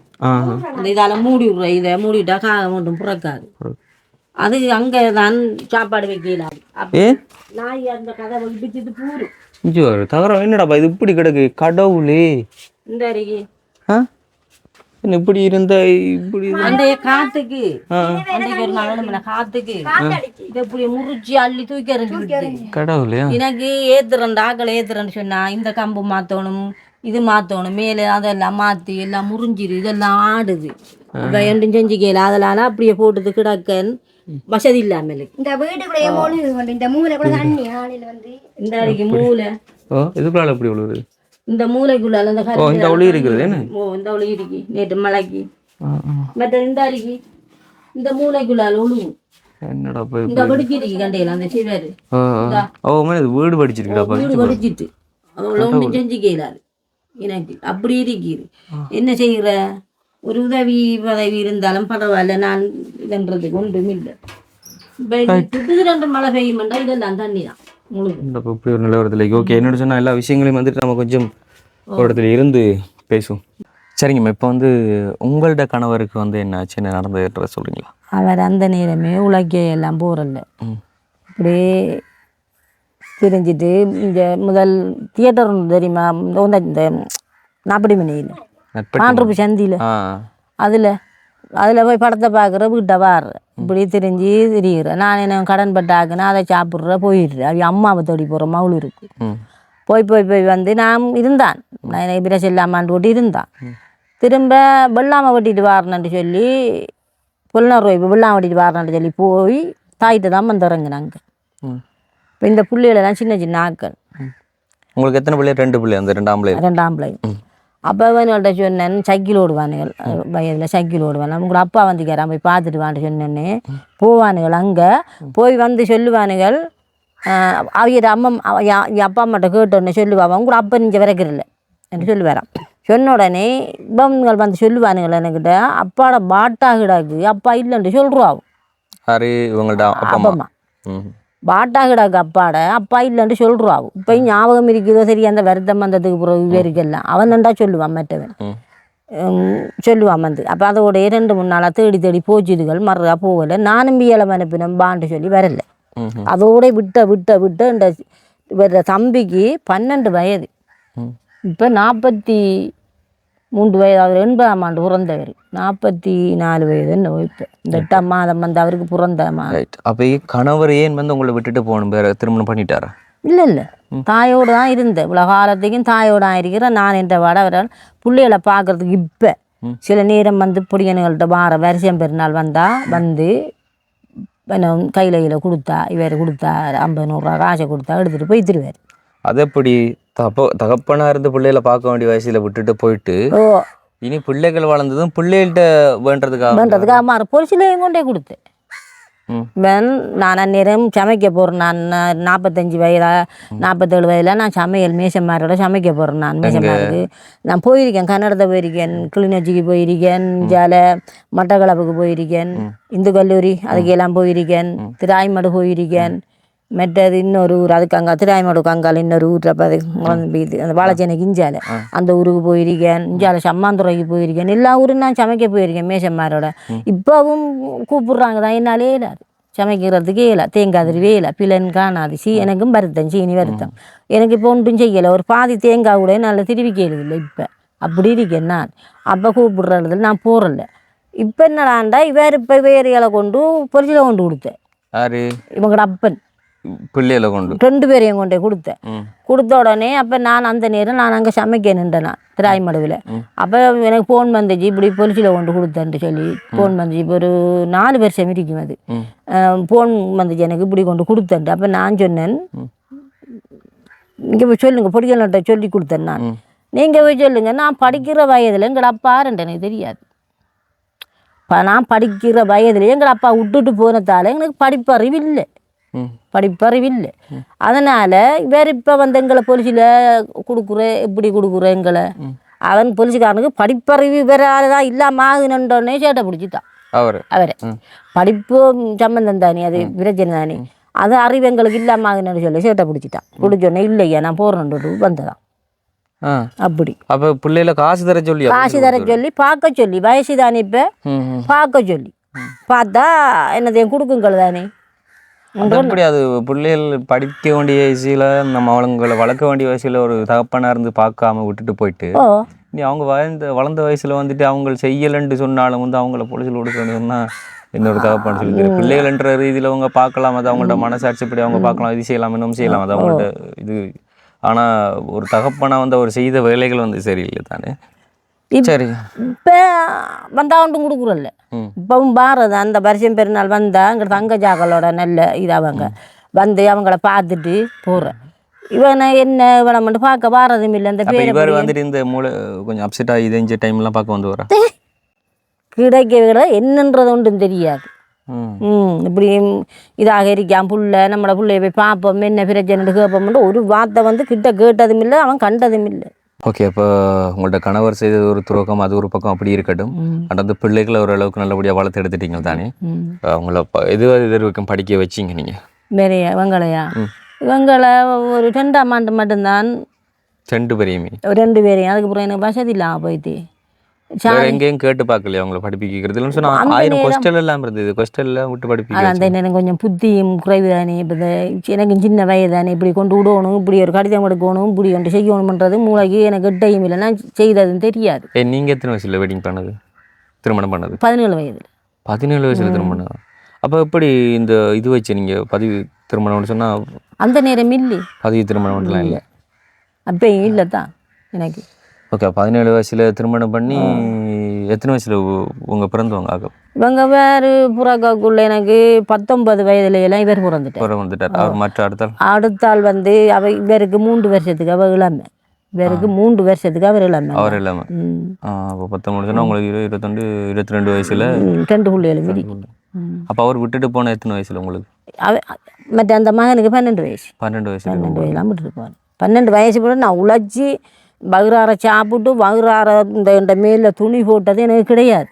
அந்த இதால் மூடி விடுறோம். இதை மூடிட்டா காகம் ஒன்றும் புறக்காது. அது அங்கே தான் சாப்பாடு வைக்கலாம். நாய் அந்த கதை இடிச்சிட்டு பூரு தகரம். என்னடாப்பா இது இப்படி கிடக்கு? கடவுளே, இந்த அருகே இப்படி இருந்தா இப்படி அந்த காத்துக்கு அன்றைக்கு ஒரு நாள் காத்துக்கு இதை இப்படி முறிச்சு அள்ளி தூக்கி எறிஞ்சு கடவுளே. எனக்கு ஏத்துறேன் ஆக்களை ஏத்துறேன்னு சொன்னா இந்த கம்பு மாத்தணும், இது மாத்தணும், மேலே அதெல்லாம் மாத்தி எல்லாம் முறிஞ்சிரு, இதெல்லாம் ஆடுது. இப்போ ரெண்டும் செஞ்சுக்கல அதனால அப்படியே போட்டது கிடக்கன் வசதி இல்லாமல் இந்த வீட்டுக்குள்ளேயே மூணு இந்த மூளை கூட தண்ணி ஆளில வந்து இந்த அடிக்கு மூளை இதுக்குள்ள எப்படி விழுவுது? இந்த மூளைக்குள்ள அந்த இந்த ஒளி இருக்குது. என்ன இந்த ஒளி இருக்கு நேற்று மழைக்கு மற்ற இந்த அடிக்கு இந்த மூளைக்குள்ளால ஒழுகும். என்னடா இந்த படிச்சிருக்கு கண்டையில அந்த சிவர் வீடு படிச்சிருக்கா? வீடு படிச்சிட்டு அவ்வளோ ஒன்றும் செஞ்சு கேளாது எனக்கு அப்படி இருக்குது. என்ன செய்கிற ஒரு உதவி பதவி இருந்தாலும் பரவாயில்ல, நான் இதுன்றதுக்கு ஒன்றும் இல்லை. இப்போ 2 மழை பெய்யுமெண்டா இதெல்லாம் தண்ணி தான் முழுக்க. இப்படி ஒரு நிலவரத்தில் ஓகே. என்னோட சொன்னால் எல்லா விஷயங்களையும் வந்துட்டு நம்ம கொஞ்சம் ஒரு இடத்துல இருந்து பேசுவோம். சரிங்கம்மா, இப்போ வந்து உங்கள்ட கணவருக்கு வந்து என்ன ஆச்சு, என்ன நடந்ததுன்ற சொல்கிறீங்களா? அவர் அந்த நேரமே உலகே எல்லாம் போகிறல்ல, அப்படியே தெரிஞ்சிட்டு இந்த முதல் தியேட்டர் ஒன்று தெரியுமா, இந்த 40 மணியில் பாண்டூர் சந்தியில் அதில் போய் படத்தை பார்க்குற வீட்டை வாடுற இப்படி தெரிஞ்சு திரிகிறேன். நான் என்ன கடன் பட்டாக்குன்னா அதை சாப்பிட்ற போயிடுறேன். அது அம்மாவை தேடி போகிற மவுள் இருக்கு. போய் வந்து நான் இருந்தான், நான் பிரஸ் இல்லாமான்னு போட்டு இருந்தான். திரும்ப வெள்ளாமை வெட்டிட்டு வாரணுன்ட்டு சொல்லி புலனூர் இப்போ வெள்ளாமை வெட்டிட்டு வாரணுன்ட்டு சொல்லி போய் தாயிட்ட தான் வந்து இறங்குனாங்க. இப்போ இந்த பிள்ளைகளெல்லாம் சின்ன சின்ன ஆக்கள். உங்களுக்கு எத்தனை பிள்ளை? 2 பிள்ளை. அந்த 2 ஆம்பளை. அப்போ அவங்கள்ட்ட சொன்னேன் சைக்கிள் ஓடுவானுகள், வயதில் சைக்கிள் ஓடுவாங்க. உங்களோட அப்பா வந்துக்கிறான் போய் பார்த்துட்டு வான்னு சொன்னேன்னு போவானுகள். அங்கே போய் வந்து சொல்லுவானுகள், அவங்க அப்பா அம்மாட்ட கேட்டோடனே சொல்லுவாங்க, உங்களோட அப்பா நீங்கள் விறக்கிறல்ல என்று சொல்லுவாரான். சொன்ன உடனே இவங்கள் வந்து சொல்லுவானுங்கள் என்கிட்ட, அப்பாவோட பாட்டா கிடாக்கு அப்பா இல்லைன்ட்டு சொல்லுவாவும். அப்பா அம்மா பாட்டா கிடாக்கு அப்பாட அப்பா இல்லைன்ட்டு சொல்லுவாவும். இப்போ ஞாபகம் இருக்குதோ சரி, அந்த வருத்தம் வந்ததுக்கு பிறகு இவருக்கெல்லாம் அவன் நண்டா சொல்லுவான், மற்றவன் சொல்லுவான் வந்து. அப்போ அதோடைய 2-3 நாளாக தேடி போச்சுதுகள் மறுறா போகலை. நானும் பியலை அனுப்பினேன் பான்ட்டு சொல்லி வரல. அதோட விட்ட இந்த இவர தம்பிக்கு 12 வயது. இப்போ 43 வயது. அவர் 80ஆம் ஆண்டு பிறந்தவர். 44 வயது என்ன இப்போ இந்த 8ஆம் மாதம் வந்து அவருக்கு பிறந்த. அப்போ கணவர் ஏன் வந்து உங்களை விட்டுட்டு போகணும்? வேற திருமணம் பண்ணிட்டாரா? இல்லை தாயோடு தான் இருந்தேன் இவ்வளோ காலத்துக்கும் தாயோடு தான் இருக்கிறேன். நான் என்ற வாட அவரால் பிள்ளைகளை பார்க்குறதுக்கு இப்போ சில நேரம் வந்து பொடியனுங்கள்ட்ட வார வருஷம் பெருநாள் வந்தால் வந்து கையில் கொடுத்தா இவர் கொடுத்தா 50-100 ரூபா காசை கொடுத்தா எடுத்துகிட்டு போய் திருவார். அது எப்படி தகப்பனாக இருந்து பிள்ளைகளை பார்க்க வேண்டிய வயசில் விட்டுட்டு போயிட்டு இனி பிள்ளைகள் வளர்ந்ததும் பிள்ளைகள்கிட்ட வேண்டதுக்காக மாற பொலிசிலையும் கொண்டே கொடுத்தேன். நான் அந்நேரம் சமைக்க போகிறேன். நான் 45 வயதா 47 வயதில் நான் சமையல் மேசம்மாரோட சமைக்க போகிறேன். நான் மேசம்மாருக்கு நான் போயிருக்கேன். கன்னடத்தை போயிருக்கேன், கிளிநொச்சிக்கு போயிருக்கேன், ஜால மட்டக்களப்புக்கு போயிருக்கேன், இந்து கல்லூரி அதுக்கெல்லாம் போயிருக்கேன், திராய்மடு போயிருக்கேன். மெட்டது இன்னொரு ஊர் அதுக்கு அங்கே திராய்மடுக்கு அங்கால இன்னொரு ஊர் அந்த வாழைச்சேனைக்கு இஞ்சால அந்த ஊருக்கு போயிருக்கேன். இஞ்சால சம்மாந்துறைக்கு போயிருக்கேன். எல்லா ஊரும் நான் சமைக்க போயிருக்கேன் மேசம்மாரோட. இப்போவும் கூப்பிட்றாங்க தான் என்னாலே இல்லாது சமைக்கிறதுக்கே இல்லை. தேங்காய் திருவே இல்லை, பிள்ளைன்னு காணாது. எனக்கும் வருத்தம், சீனி வருத்தம். எனக்கு இப்போ ஒன்றும் செய்யலை. ஒரு பாதி தேங்காய் கூட நல்ல திருவி கேளுதில்லை. இப்போ அப்படி இருக்கேன் நான். அப்போ கூப்பிட்றதுல நான் போகிறல. இப்போ என்னடாண்டா இப்போ வேறைகளை கொண்டு பொரிச்சில் கொண்டு கொடுத்தேன். இவங்களோட அப்பன் பிள்ளைகளை கொண்டு 2 பேரையும் கொண்டே கொடுத்தேன். கொடுத்த உடனே அப்போ நான் அந்த நேரம் நான் அங்கே சமைக்க நின்றேன் திராய்மடுவில். அப்போ எனக்கு ஃபோன் வந்துச்சு, இப்படி பொலிச்சில் கொண்டு கொடுத்தேன்ட்டு சொல்லி ஃபோன் வந்துச்சு. இப்போ ஒரு 4 வருஷம் இருக்கும் அது. ஃபோன் வந்துச்சு எனக்கு இப்படி கொண்டு கொடுத்தேன்ட்டு. அப்போ நான் சொன்னேன், இங்கே போய் சொல்லுங்கள் பொடிகள்கிட்ட சொல்லி கொடுத்தேன் நான். நீங்கள் போய் சொல்லுங்க, நான் படிக்கிற வயதில் எங்கள் அப்பா எனக்கு தெரியாது. இப்போ நான் படிக்கிற வயதில் எங்கள் அப்பா விட்டுட்டு போனதால் எனக்கு படிப்பறிவில்லை. அதனால் வேறு இப்போ வந்து எங்களை பொலிசில் கொடுக்குற எப்படி கொடுக்குற எங்களை அவன் பொலிசிக்காரனுக்கு படிப்பறிவு வேறால் தான் இல்லாமல் ஆகுனோடனே சேட்டை பிடிச்சிட்டான் அவரை. படிப்பு சம்பந்தம் தானே, அது பிரச்சனை தானே, அது அறிவு எங்களுக்கு இல்லாமல் ஆகுனு சொல்லி சேட்டை பிடிச்சிட்டான். பிடிச்சோடனே இல்லையா நான் போகிறேன்ட்டு வந்ததான். அப்படி அப்போ பிள்ளைல காசு தர சொல்லி பார்க்க சொல்லி வயசு தானே இப்போ பார்க்க சொல்லி பார்த்தா என்னதையும் கொடுக்குங்கள் தானே. அப்படி அது பிள்ளைகள் படிக்க வேண்டிய வயசில் நம்ம அவங்களை வளர்க்க வேண்டிய வயசில் ஒரு தகப்பனாக இருந்து பார்க்காம விட்டுட்டு போயிட்டு நீ அவங்க வளர்ந்த வயசில் வந்துட்டு அவங்க செய்யலைன்ட்டு சொன்னாலும் வந்து அவங்கள பொலிசில் கொடுக்கணும்னு சொன்னால் என்னோட தகப்பன்னு சொல்லி பிள்ளைகள்ன்ற ரீதியில் அவங்க பார்க்கலாம். அது அவங்கள்ட்ட மனசாட்சிப்படி அவங்க பார்க்கலாம், இது செய்யலாம் இன்னும் செய்யலாம், அது அவங்கள்ட்ட இது. ஆனால் ஒரு தகப்பனாக வந்து அவர் செய்த வேலைகள் வந்து சரியில்லை தானே. சரி இப்போ வந்தா ஒன்றும் கொடுக்குறல்ல. இப்பவும் பாரத அந்த வருஷம் பெருநாள் வந்தா அங்கே தங்கஜாக்களோட நல்ல இதாவங்க வந்து அவங்கள பார்த்துட்டு போகிறேன். இவனை என்ன இவனை மட்டும் பார்க்க பாரதம் இல்லை. அந்த பேர் வந்துட்டு இந்த மூளை கொஞ்சம் அப்செட் ஆகி இதே டைம்லாம் பார்க்க வந்து வர கிடைக்கிற என்னன்றது ஒன்றும் தெரியாது. இப்படி இதாக இருக்கான் புள்ள, நம்மளோட பிள்ளைய போய் பார்ப்போம் என்ன பிரச்சனை கேட்போம்னு ஒரு வார்த்தை வந்து கிட்ட கேட்டதும் இல்லை, அவன் கண்டதும் இல்லை. ஓகே, அப்போ உங்கள்ட்ட கணவர் செய்தது ஒரு துரோகம், அது ஒரு பக்கம் அப்படி இருக்கட்டும். அந்த பிள்ளைகளை ஓரளவுக்கு நல்லபடியாக வளர்த்து எடுத்துட்டீங்க தானே. அவங்கள எது வரைக்கும் படிக்க வச்சிங்க நீங்கள்? வேறையா இவங்களையா? இவங்களை ஒரு 2ஆம் ஆண்டு மட்டும்தான். 2 பேரையுமே? 2 பேரையும். அதுக்கப்புறம் எனக்கு வசதி இல்லாமல் போயிட்டு எங்கேயும் கேட்டு பார்க்கலையா அவங்கள படிப்பிக்கிறதுல? சொன்னா 1000 கொஸ்டல் எல்லாம் இருந்தது, கொஸ்டல்லாம் விட்டு படிப்பிக்க. அந்த எனக்கு கொஞ்சம் புத்தியும் குறைவு தானே. இப்போ எனக்கு சின்ன வயது தானே, இப்படி கொண்டு விடணும், இப்படி ஒரு கடிதம் எடுக்கணும், இப்படி ஒன்று செய்யணும்ன்றது மூளைக்கு எனக்கு எட்டையும் இல்லை. நான் செய்ததுன்னு தெரியாது. நீங்கள் எத்தனை வயசில் வெட்டிங் பண்ணது, திருமணம் பண்ணது? 17 வயதில். 17 வயசில் திருமணம். அப்போ எப்படி இந்த இது வச்சு நீங்கள் பதிவு திருமணம்னு சொன்னால்? அந்த நேரம் இல்லை, பதிவு திருமணம்லாம் இல்லை, அப்பயும் இல்லை தான் எனக்கு. ஓகே, 17 வயசில் திருமணம் பண்ணி எத்தனை வயசில் உங்கள் பிறந்தவங்க ஆகும்? இவங்க வேறு புறாக்காக்குள்ள எனக்கு 19 வயதுலையெல்லாம் இவர் பிறந்துட்டார். அவர் மற்ற அடுத்தாள் வந்து இவருக்கு 3 வருஷத்துக்கு அவ இளமை. இவருக்கு 3 வருஷத்துக்கு அவர் இளமை. அவர் இளமை. அப்போ 19 உங்களுக்கு 21 22 வயசில் 2 பிள்ளைகளும் இருக்கு. அப்போ அவர் விட்டுட்டு போன எத்தனை வயசில் உங்களுக்கு? மற்ற அந்த மகனுக்கு 12 வயசு. 12 வயசுலாம் விட்டுட்டு போனேன். 12 வயசு கூட நான் உழைச்சி வகுறார சாப்பிட்டு வகுறார இந்த மேலே துணி போட்டது எனக்கு கிடையாது.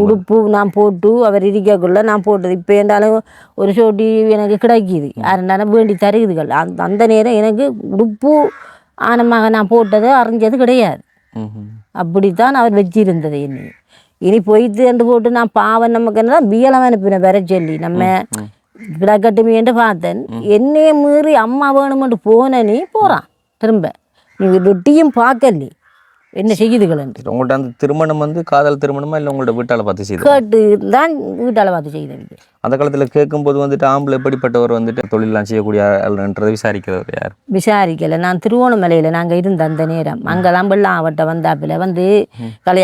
உடுப்பு நான் போட்டு அவர் இருக்கக்குள்ள நான் போட்டது. இப்போ என்றாலும் ஒரு சோட்டி எனக்கு கிடைக்கிது, யாருந்தாலும் வேண்டி தருகுதுகள். அந்த நேரம் எனக்கு உடுப்பு ஆனமாக நான் போட்டது அறிஞ்சது கிடையாது. அப்படித்தான் அவர் வச்சிருந்தது. இனி போய்த்து என்று போட்டு நான் பாவம் நமக்கு என்ன பியலம் அனுப்பினேன் வர சொல்லி நம்ம கிடக்கட்டுமேன்ட்டு பார்த்தேன். என்னையே மீறி அம்மா வேணுமென்று போன நீ போகிறான் திரும்ப. நீ ரொட்டியும் பார்க்கல, என்ன செய்யுதுகள் என்று உங்கள்ட்ட அந்த திருமணம் வந்து காதல் திருமணமா இல்லை உங்களோட வீட்டால பார்த்து செய்து? கேட்டு தான் வீட்டால் பார்த்து செய்தது. அந்த காலத்தில் கேட்கும்போது வந்துட்டு ஆம்பளை எப்படிப்பட்டவர் வந்துட்டு தொழிலெலாம் செய்யக்கூடிய ஆள்ன்றதை விசாரிக்கிறவர் யார்? விசாரிக்கலை. நான் திருவோணமலையில் நாங்கள் இருந்த அந்த நேரம் அங்கே தான் வெள்ளாவட்ட வந்தாப்பில் வந்து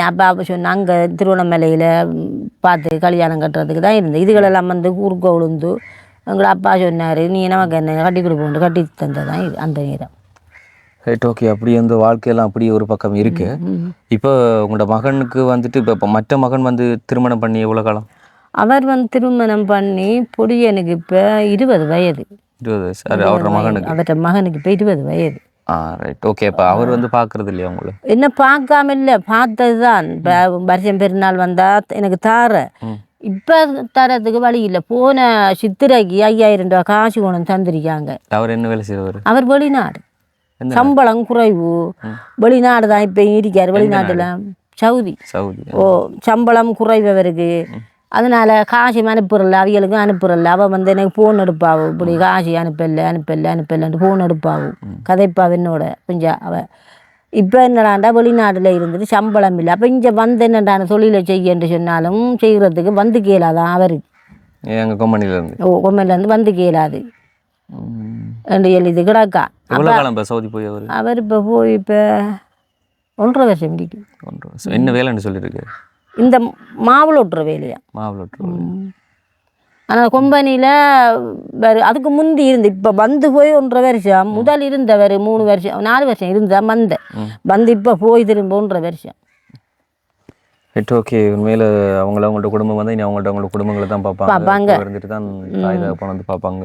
அப்பா சொன்ன அங்கே திருவோணமலையில் பார்த்து கல்யாணம் கட்டுறதுக்கு தான் இருந்தேன். இதுகளெல்லாம் வந்து ஊருக்கு உளுந்து எங்களை அப்பா சொன்னார், நீ நமக்கு என்ன கட்டி கொடுப்போம், கட்டி தந்ததான் அந்த நேரம். Right, okay. அப்படி அந்த வாழ்க்கையெல்லாம் அப்படி ஒரு பக்கம் இருக்கு. இப்போ உங்களோட மகனுக்கு வந்துட்டு இப்போ மற்ற மகன் வந்து திருமணம் பண்ணி எவ்வளோ காலம்? அவர் வந்து திருமணம் பண்ணி பொடியனுக்கு இப்போ 20 வயது. 20 வயசு. அவரோட மகனுக்கு இப்போ 20 வயது. Right, okay. இப்போ அவர் வந்து பார்க்கறது இல்லையா உங்களை? என்ன பார்க்காம இல்லை, பார்த்தது தான். இப்போ வருஷம் பெருநாள் வந்தால் எனக்கு தார, இப்போ தரத்துக்கு வழி இல்லை. போன சித்திரைக்கு 5000 ரூபா காசு கொண்டு தந்திருக்காங்க. அவர் என்ன வேலை செய்வார்? அவர் வெளிநாடு, சம்பளம் குறைவு, வெளிநாடு தான் இப்போ இருக்கார். வெளிநாட்டில் சவுதி. சம்பளம் குறைவு அவருக்கு. அதனால காசு அனுப்புறல, அவிகளுக்கும் அனுப்புறல. அவள் வந்து எனக்கு ஃபோன் எடுப்பாவும், இப்படி காசு அனுப்பலன்ட்டு ஃபோன் எடுப்பாவும், கதைப்பாவு என்னோட கொஞ்சம். அவள் இப்போ என்னடாண்டா வெளிநாட்டில் இருந்துட்டு சம்பளம் இல்லை. அப்போ இங்கே வந்து என்னடான தொழிலை செய்யன்னு சொன்னாலும் செய்கிறதுக்கு வந்து கேளாதான் அவருக்கு. எங்கள் கொம்பனிலேருந்து கொம்பனிலேருந்து வந்து கேளாது ரெண்டு எழுதி கிடக்கா. சவுதி போய் அவர் இப்போ போய் இப்போ 1.5 வருஷம் முடிக்கும். 1.5 வருஷம். என்ன வேலைன்னு சொல்லியிருக்கு? இந்த மாவுள ஓட்டுற வேலையா? மாவுள ஓட்டுற. ஆனால் கொம்பனியில் அதுக்கு முந்தி இருந்து இப்போ வந்து போய் 1.5 வருஷம். முதல் இருந்தவர் 3 வருஷம் 4 வருஷம் இருந்தால் வந்து இப்போ போய் திரும்ப 1.5 வருஷம். Right, okay. உண்மையில் அவங்களோட குடும்பம் வந்து இனி அவங்களோட குடும்பங்களை தான் பார்ப்பாங்க. இருந்துட்டு தான் தாய் தகப்பன் வந்து பார்ப்பாங்க.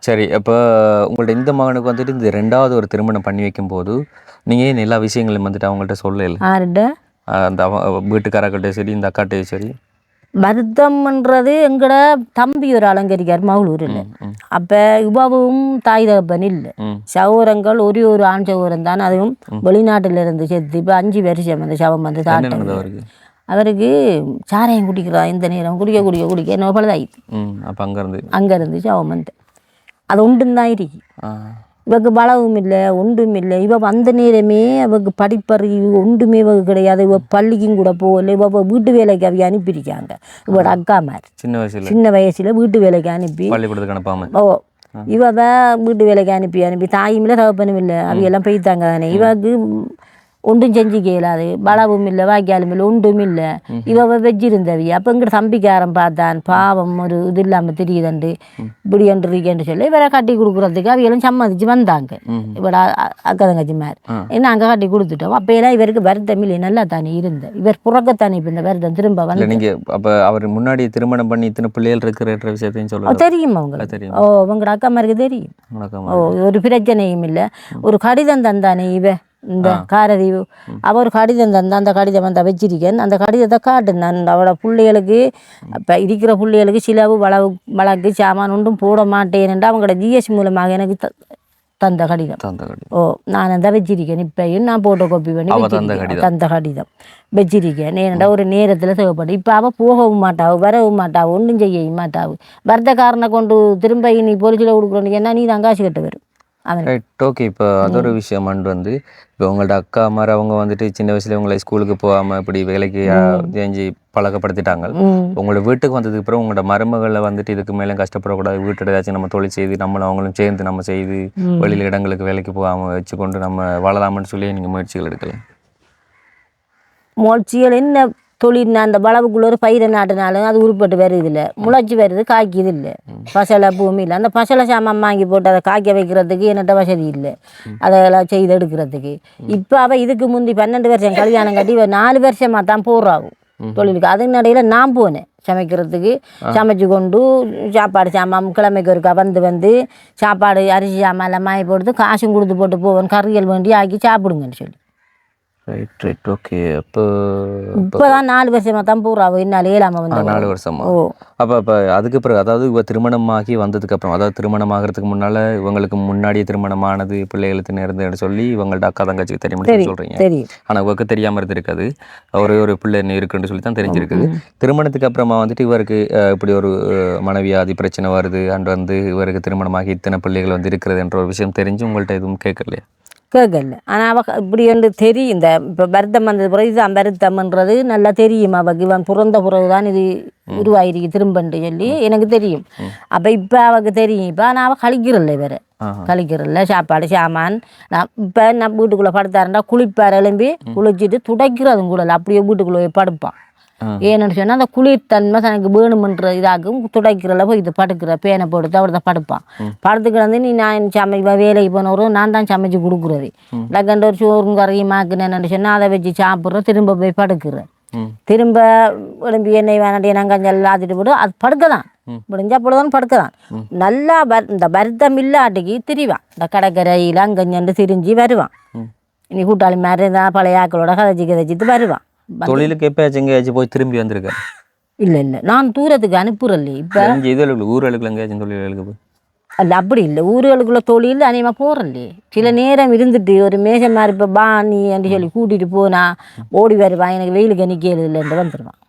சரி, இப்போ உங்கள்ட்ட இந்த மகனுக்கு வந்துட்டு இந்த 2வது ஒரு திருமணம் பண்ணி வைக்கும்போது நீங்கள் ஏன் எல்லா விஷயங்களையும் வந்துட்டு அவங்கள்ட்ட சொல்லல? அந்த வீட்டுக்காரக்கிட்டே சரி, இந்த அக்காட்டையும் சரி. வருத்தம்ன்றது எங்கட தம்பி ஒரு அலங்கரிக்கார் மகளூரில். அப்போ இவ்வளவும் தாய் தகப்பன் இல்லை. சகோதரங்கள் ஒரு ஆண் சகோதரன் தான், அதுவும் வெளிநாட்டில் இருந்து சேர்த்து இப்போ 5 வருஷம் அந்த சவம் வந்து தாட்டு. அவருக்கு சாராயம் குடிக்கிறா இந்த நேரம், குடிக்க என்ன பழுதாயிடுது. அப்போ அங்கேருந்து சவம் வந்து அது ஒன்றும் தான் இருக்கு. இவக்கு பலவும் இல்லை, ஒன்றும் இல்லை. இவ அந்த நேரமே அவக்கு படிப்பறிவு ஒன்றுமே இவக்கு கிடையாது. இவ பள்ளிக்கும் கூட போகல. இவ வீட்டு வேலைக்கு அவைய அனுப்பியிருக்காங்க. இவட அக்கா மாதிரி சின்ன வயசுல வீட்டு வேலைக்கு அனுப்பி இவ வீட்டு வேலைக்கு அனுப்பி தாயும் இல்லை தகப்பனும் இல்லை, அவையெல்லாம் போய்த்தாங்க தானே. இவக்கு ஒன்றும் செஞ்சு கேளாது, பலவும் இல்லை, வாய்க்காலும் இல்லை, ஒன்றும் இல்லை. இவ வச்சிருந்தவி. அப்போ இங்கிட்ட தம்பிக்காரன் பார்த்தான், பாவம் ஒரு இது இல்லாமல் தெரியுதுண்டு இப்படி என்று இருக்கேன்னு சொல்லி இவரை கட்டி கொடுக்குறதுக்கு அவையெல்லாம் சம்மதிச்சு வந்தாங்க. இவட அக்கா தங்கச்சி மாதிரி நாங்கள் கட்டி கொடுத்துட்டோம். அப்போயெல்லாம் இவருக்கு வருத்தம் இல்லை, நல்லா தானே இருந்தேன். இவர் புறக்கத்தானே இப்போ இந்த வருத்தம் திரும்ப வந்து. நீங்கள் அப்போ அவர் முன்னாடி திருமணம் பண்ணி இத்தனை பிள்ளைகள் இருக்கிற விஷயத்தையும் சொல்ல தெரியும் அவங்களுக்கு. தெரியும். உங்களோட அக்கா மாதிரிக்கு தெரியும். ஒரு பிரச்சனையும் இல்லை. ஒரு கடிதம் தந்தானே இவ இந்த காரதீவு, அவள் ஒரு கடிதம் தந்தா, அந்த கடிதம் வந்து வச்சிருக்கேன். அந்த கடிதத்தை காட்டுன்னு நான் அவளோட பிள்ளைகளுக்கு இப்போ இருக்கிற பிள்ளைகளுக்கு சிலவு வழக்கு சாமான் ஒன்றும் போட மாட்டேன்னு அவங்களோட ஜிஎஸ்டி மூலமாக எனக்கு தந்த கடிதம். நான் அந்த வச்சிருக்கேன். இப்பயும் நான் போட்டோ காப்பி பண்ணி தந்த கடிதம் வச்சிருக்கேன். ஏன்னா ஒரு நேரத்தில் தேவைப்படும். இப்போ அவள் போகவும் மாட்டாவு, வரவும் மாட்டாவு, ஒன்றும் செய்யவும் மாட்டாவு. வரதக்காரனை கொண்டு திரும்ப நீ பொலிச்சில் கொடுக்குறோன்னு ஏன்னா நீ தான் காசு கட்ட வரும். Right, okay. இப்போ அதொரு விஷயம் வந்து இப்போ உங்கள்ட்ட அக்கா மாதிரி அவங்க வந்துட்டு சின்ன வயசுல உங்களை ஸ்கூலுக்கு போகாமல் இப்படி வேலைக்கு செஞ்சு பழக்கப்படுத்திட்டாங்க. உங்களோட வீட்டுக்கு வந்ததுக்கு அப்புறம் உங்களோட மருமகளை வந்துட்டு இதுக்கு மேலே கஷ்டப்படக்கூடாது, வீட்டு ஏதாச்சும் நம்ம தொழில் செய்து நம்மளும் அவங்களும் சேர்ந்து நம்ம செய்து வெளியில் இடங்களுக்கு வேலைக்கு போகாமல் வச்சுக்கொண்டு நம்ம வாழலாம்னு சொல்லி நீங்கள் முயற்சிகள் எடுக்கல? முயற்சிகள் என்ன தொழில், அந்த வளவுக்குள்ள ஒரு பயிரை நாட்டினாலும் அது உருப்பட்டு வருது இல்லை, முளைச்சி வருது, காய்க்குது இல்லை. பசலை பூமி இல்லை. அந்த பசலை சாமான் வாங்கி போட்டு அதை காய்க்க வைக்கிறதுக்கு என்னட்ட வசதி இல்லை, அதெல்லாம் செய்து எடுக்கிறதுக்கு. இப்போ அவள் இதுக்கு முந்தி 12 வருஷம் கல்யாணம் கட்டி 4 வருஷமாக தான் போடுறாவும் தொழிலுக்கு. அதுக்கு இடையில நான் போனேன் சமைக்கிறதுக்கு. சமைச்சு கொண்டு சாப்பாடு சாமான் கிழமைக்கு ஒருக்கா வந்து சாப்பாடு அரிசி சாமான் எல்லாம் மாறி போட்டு காசும் கொடுத்து போட்டு போவேன். கறிகள் வேண்டி ஆக்கி சாப்பிடுங்கன்னு சொல்லி. Right, right, okay. அப்போ இப்போதான் 4 வருஷமாக தான் போகிறாவோ, என்னால் ஏழாமல் வந்து 4 வருஷமா? அப்போ அதுக்கு பிறகு அதாவது இவ திருமணமாகி வந்ததுக்கப்புறம், அதாவது திருமணமாகறதுக்கு முன்னால் இவங்களுக்கு முன்னாடியே திருமணமானது பிள்ளைகளுக்கு நேர்ந்துன்னு சொல்லி இவங்கள்ட்ட அக்கா தங்கச்சிக்கு தெரியுமா சொல்கிறீங்க. ஆனால் இவருக்கு தெரியாமல் இருந்திருக்காது, ஒரு பிள்ளை இருக்குன்னு சொல்லி தான் தெரிஞ்சிருக்குது. திருமணத்துக்கு அப்புறமா வந்துட்டு இவருக்கு இப்படி ஒரு மனைவியாதி பிரச்சனை வருது அண்ட் வந்து இவருக்கு திருமணமாகி இத்தனை பிள்ளைகள் வந்து இருக்கிறது என்ற ஒரு விஷயம் தெரிஞ்சு உங்கள்கிட்ட எதுவும் கேட்கலையா? கேட்கல ஆனால் அவ இப்படி வந்து தெரியும் இந்த இப்போ வருத்தம் வந்தது பிறகு இதுதான் வருத்தம்ன்றது நல்லா தெரியும் அவக்கு இவன் பிறந்த பிறகு தான் இது உருவாயிருக்கு திரும்பன்ட்டு சொல்லி எனக்கு தெரியும் அப்போ இப்போ அவக்கு தெரியும் இப்போ ஆனால் அவள் கழிக்கிறல்ல வேறு கழிக்கிறல்ல சாப்பாடு சாமான் நான் இப்போ நான் வீட்டுக்குள்ளே படுத்தாருண்டா குளிப்பார் எழும்பி குளிச்சுட்டு துடைக்கிறதும் கூட அப்படியே வீட்டுக்குள்ளே போய் படுப்பான் ஏன்னு சொன்னால் அந்த குளிர்தன்மை தனக்கு வேணுமன்ற இதாகும் துடைக்கிறல போய் இது படுக்கிற பேனை போட்டு அவர் தான் படுப்பான் படுத்துக்கிட்டு நீ நான் வேலைக்கு போனவரும் நான் தான் சமைச்சு கொடுக்குறது லக்கண்ட ஒரு சோறும் கரையும் மாக்குனேன்னு சொன்னால் அதை வச்சு சாப்பிட்றோம் திரும்ப போய் படுக்கிறேன் திரும்ப எழும்பி எண்ணெய் வேணாட்டி நங்கஞ்சல் ஆத்திட்டு போட்டு அது படுக்கதான் முடிஞ்சா பொழுதுதான் படுக்கதான் நல்லா இந்த வருத்தம் இல்லாட்டிக்கு திரிவான் இந்த கடற்கரையில் அங்கஞ்சண்டு திரிஞ்சு வருவான் இனி கூட்டாளி மாதிரி தான் பழைய ஆக்களோட கதைச்சிட்டு வருவான் தொழிலுக்கு எப்பயாச்சும் எங்கேயாச்சும் போய் திரும்பி வந்திருக்கேன் இல்லை நான் தூரத்துக்கு அனுப்புறல்ல இப்போ இதுகளுக்கு ஊர்களுக்கு எங்கேயாச்சும் தொழில்களுக்கு போய் அல்ல அப்படி இல்லை ஊர்களுக்குள்ள தொழில் அநேகமாக போகிறல்லே சில நேரம் இருந்துட்டு ஒரு மேசமா இப்போ பாணி என்று சொல்லி கூட்டிகிட்டு போனா ஓடி வருவான் எனக்கு வெயிலுக்கு நிற்கிறது இல்லைன்னு வந்துடுவான்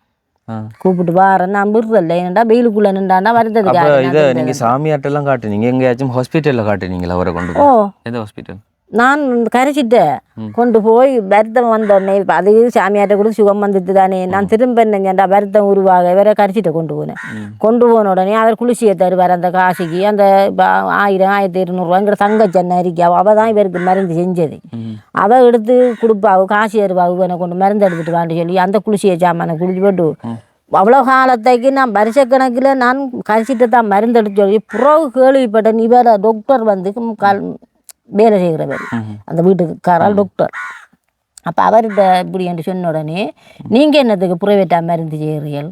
கூப்பிட்டு வாரேன் நான் விடுறதில்ல ஏன்டா வெயிலுக்குள்ளே நின்றாண்டா வருதுக்கு இதை நீங்கள் சாமியாட்டெல்லாம் காட்டுனீங்க எங்கேயாச்சும் ஹாஸ்பிட்டலில் காட்டுனீங்களா அவரை கொண்டு எந்த ஹாஸ்பிட்டல் நான் கரைச்சிட்டேன் கொண்டு போய் வருத்தம் வந்தோடனே இப்போ அது சாமியார்ட்ட கூட சுகம் வந்துட்டு தானே நான் திரும்ப என்னஞ்சேன்டா வருத்தம் உருவாக வேற கரைச்சிட்ட கொண்டு போன உடனே அவர் குளிசியை தருவார் அந்த காசுக்கு அந்த 1000 1200 தங்கச்சென்னை இருக்கா அவள் தான் இவருக்கு மருந்து செஞ்சது அவள் எடுத்து கொடுப்பாவு காசு தருவாவு என்னை கொண்டு மருந்து எடுத்துட்டு வான்னு சொல்லி அந்த குளிசியை சாமானை குளிச்சு போட்டு அவ்வளோ காலத்தைக்கு நான் வருஷக்கணக்கில் நான் கரைச்சிட்டு தான் மருந்து எடுத்து சொல்லி புறவு கேள்விப்பட்டேன் இவர் டாக்டர் வந்து வேலை செய்கிறவர் அந்த வீட்டுக்காரால் டாக்டர் அப்போ அவர்கிட்ட இப்படி என்று சொன்ன உடனே நீங்கள் என்னத்துக்கு ப்ரைவேட்டாக மருந்து செய்கிறீர்கள்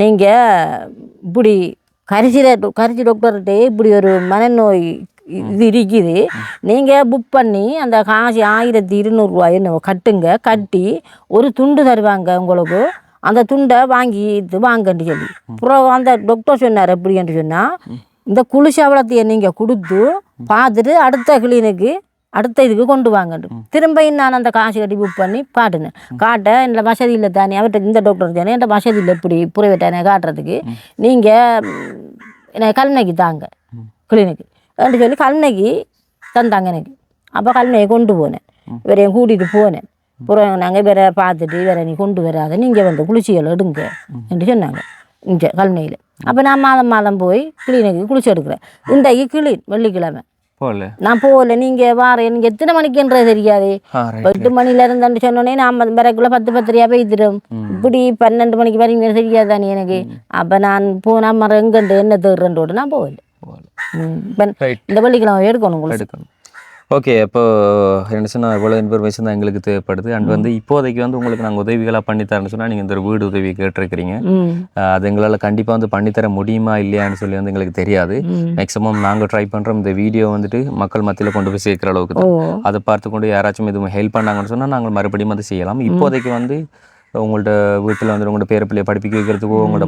நீங்கள் இப்படி கரிச்சி டாக்டர்கிட்டே இப்படி ஒரு மனநோய் இது இருக்குது நீங்கள் புக் பண்ணி அந்த காசு 1200 கட்டுங்க கட்டி ஒரு துண்டு தருவாங்க உங்களுக்கு அந்த துண்டை வாங்கன்னு சொல்லி அப்புறம் அந்த டாக்டர் சொன்னார் எப்படி என்று சொன்னால் இந்த குளிசவளத்தையை நீங்கள் கொடுத்து பார்த்துட்டு அடுத்த கிளினிக்கு அடுத்த இதுக்கு கொண்டு வாங்கட்டு திரும்ப நான் அந்த காசு கட்டி புக் பண்ணி காட்ட இந்த வசதி இல்லை தானே அவர்கிட்ட இந்த டாக்டர் தானே என்ற வசதி இல்லை எப்படி புறவேட்டானே காட்டுறதுக்கு நீங்கள் என்ன கல்நைக்கு தாங்க கிளினிக்கு அப்படின்னு சொல்லி கல்நைக்கு தந்தாங்க எனக்கு அப்போ கல்நையை கொண்டு போனேன் இவரையும் கூட்டிகிட்டு போனேன் புறம் நாங்கள் வேற பார்த்துட்டு வேற நீ கொண்டு வராத நீங்கள் வந்து குளிச்சிகள் எடுங்க என்று சொன்னாங்க இங்கே கல்நையில் அப்போ நான் மாதம் போய் கிளீனுக்கு குளிச்சு எடுக்கிறேன் இன்றைக்கு கிளீன் வெள்ளிக்கிழமை நான் போகல நீங்கள் எனக்கு எத்தனை மணிக்குன்றது தெரியாது 8 மணில இருந்துன்னு சொன்னோடனே நான் வரைக்குள்ள 10 பெய்திடும் இப்படி 12 மணிக்கு வரைக்கும் தெரியாது தானே எனக்கு அப்போ நான் போனால் மரம் எங்கண்டு என்ன தேடுறேன்டோடு நான் போகல இந்த வெள்ளிக்கிழமை எடுக்கணும் ஓகே இப்போ என்ன சொன்னால் இவ்வளோ இன்ஃபர்மேஷன் தான் எங்களுக்கு தேவைப்படுது அண்ட் வந்து இப்போதைக்கு வந்து உங்களுக்கு நாங்கள் உதவிகளாக பண்ணித்தரேன்னு சொன்னால் நீங்கள் இந்த ஒரு வீடு உதவி கேட்டிருக்கிறீங்க அது எங்களால் கண்டிப்பாக வந்து பண்ணித்தர முடியுமா இல்லையான்னு சொல்லி வந்து எங்களுக்கு தெரியாது மேக்ஸிமம் நாங்கள் ட்ரை பண்ணுறோம் இந்த வீடியோ வந்துட்டு மக்கள் மத்தியில் கொண்டு போய் சேர்க்குற அளவுக்கு தான் அதை பார்த்து கொண்டு யாராச்சும் எதுவும் ஹெல்ப் பண்ணாங்கன்னு சொன்னால் நாங்கள் மறுபடியும் அதை செய்யலாம் இப்போதைக்கு வந்து உங்கள்ட்ட வீட்டில் வந்து உங்களோட பேர பிள்ளையை படிப்பிக்க வைக்கிறதுக்கோ உங்களோட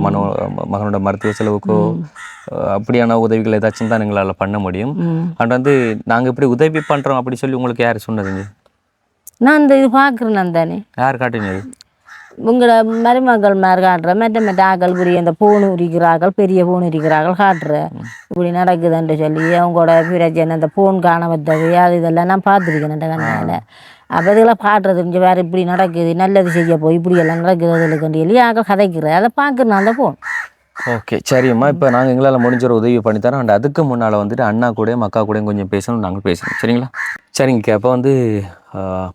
மகனோட மருத்துவ செலவுக்கோ அப்படியான உதவிகள் ஏதாச்சும் தான் எங்களால் பண்ண முடியும் அண்ட் வந்து நாங்கள் இப்படி உதவி பண்ணுறோம் அப்படி சொல்லி உங்களுக்கு யார் சொன்னதுங்க நான் இந்த இது பார்க்குறேன் நான் தானே யார் காட்டினது உங்களோட மருமகள் மாதிரி காட்டுறேன் மெட்ட ஆக்கள் புரிய இந்த பூணு இருக்கிறார்கள் பெரிய பூணு இருக்கிறார்கள் காட்டுறேன் இப்படி நடக்குதுன்ட்டு சொல்லி அவங்களோட பிரச்சனை இந்த ஃபோன் காண வந்தது அது இதெல்லாம் நான் பார்த்துருக்கேன் அந்த கண்ணால் அப்போ இதெல்லாம் பாடுறது இங்கே வேறு இப்படி நடக்குது நல்லது செய்ய போய் இப்படி எல்லாம் நடக்குது சொல்லி ஆக்கள் கதைக்கிறேன் அதை பார்க்குறேன் அந்த ஃபோன் ஓகே சரிம்மா இப்போ நாங்கள் எங்களால் முடிஞ்ச ஒரு உதவி பண்ணித்தரோம் அண்ட் அதுக்கு முன்னால் வந்துட்டு அண்ணா கூடயும் அக்கா கூடயும் கொஞ்சம் பேசணும் நாங்கள் பேசணும் சரிங்களா சரிங்க அப்போ வந்து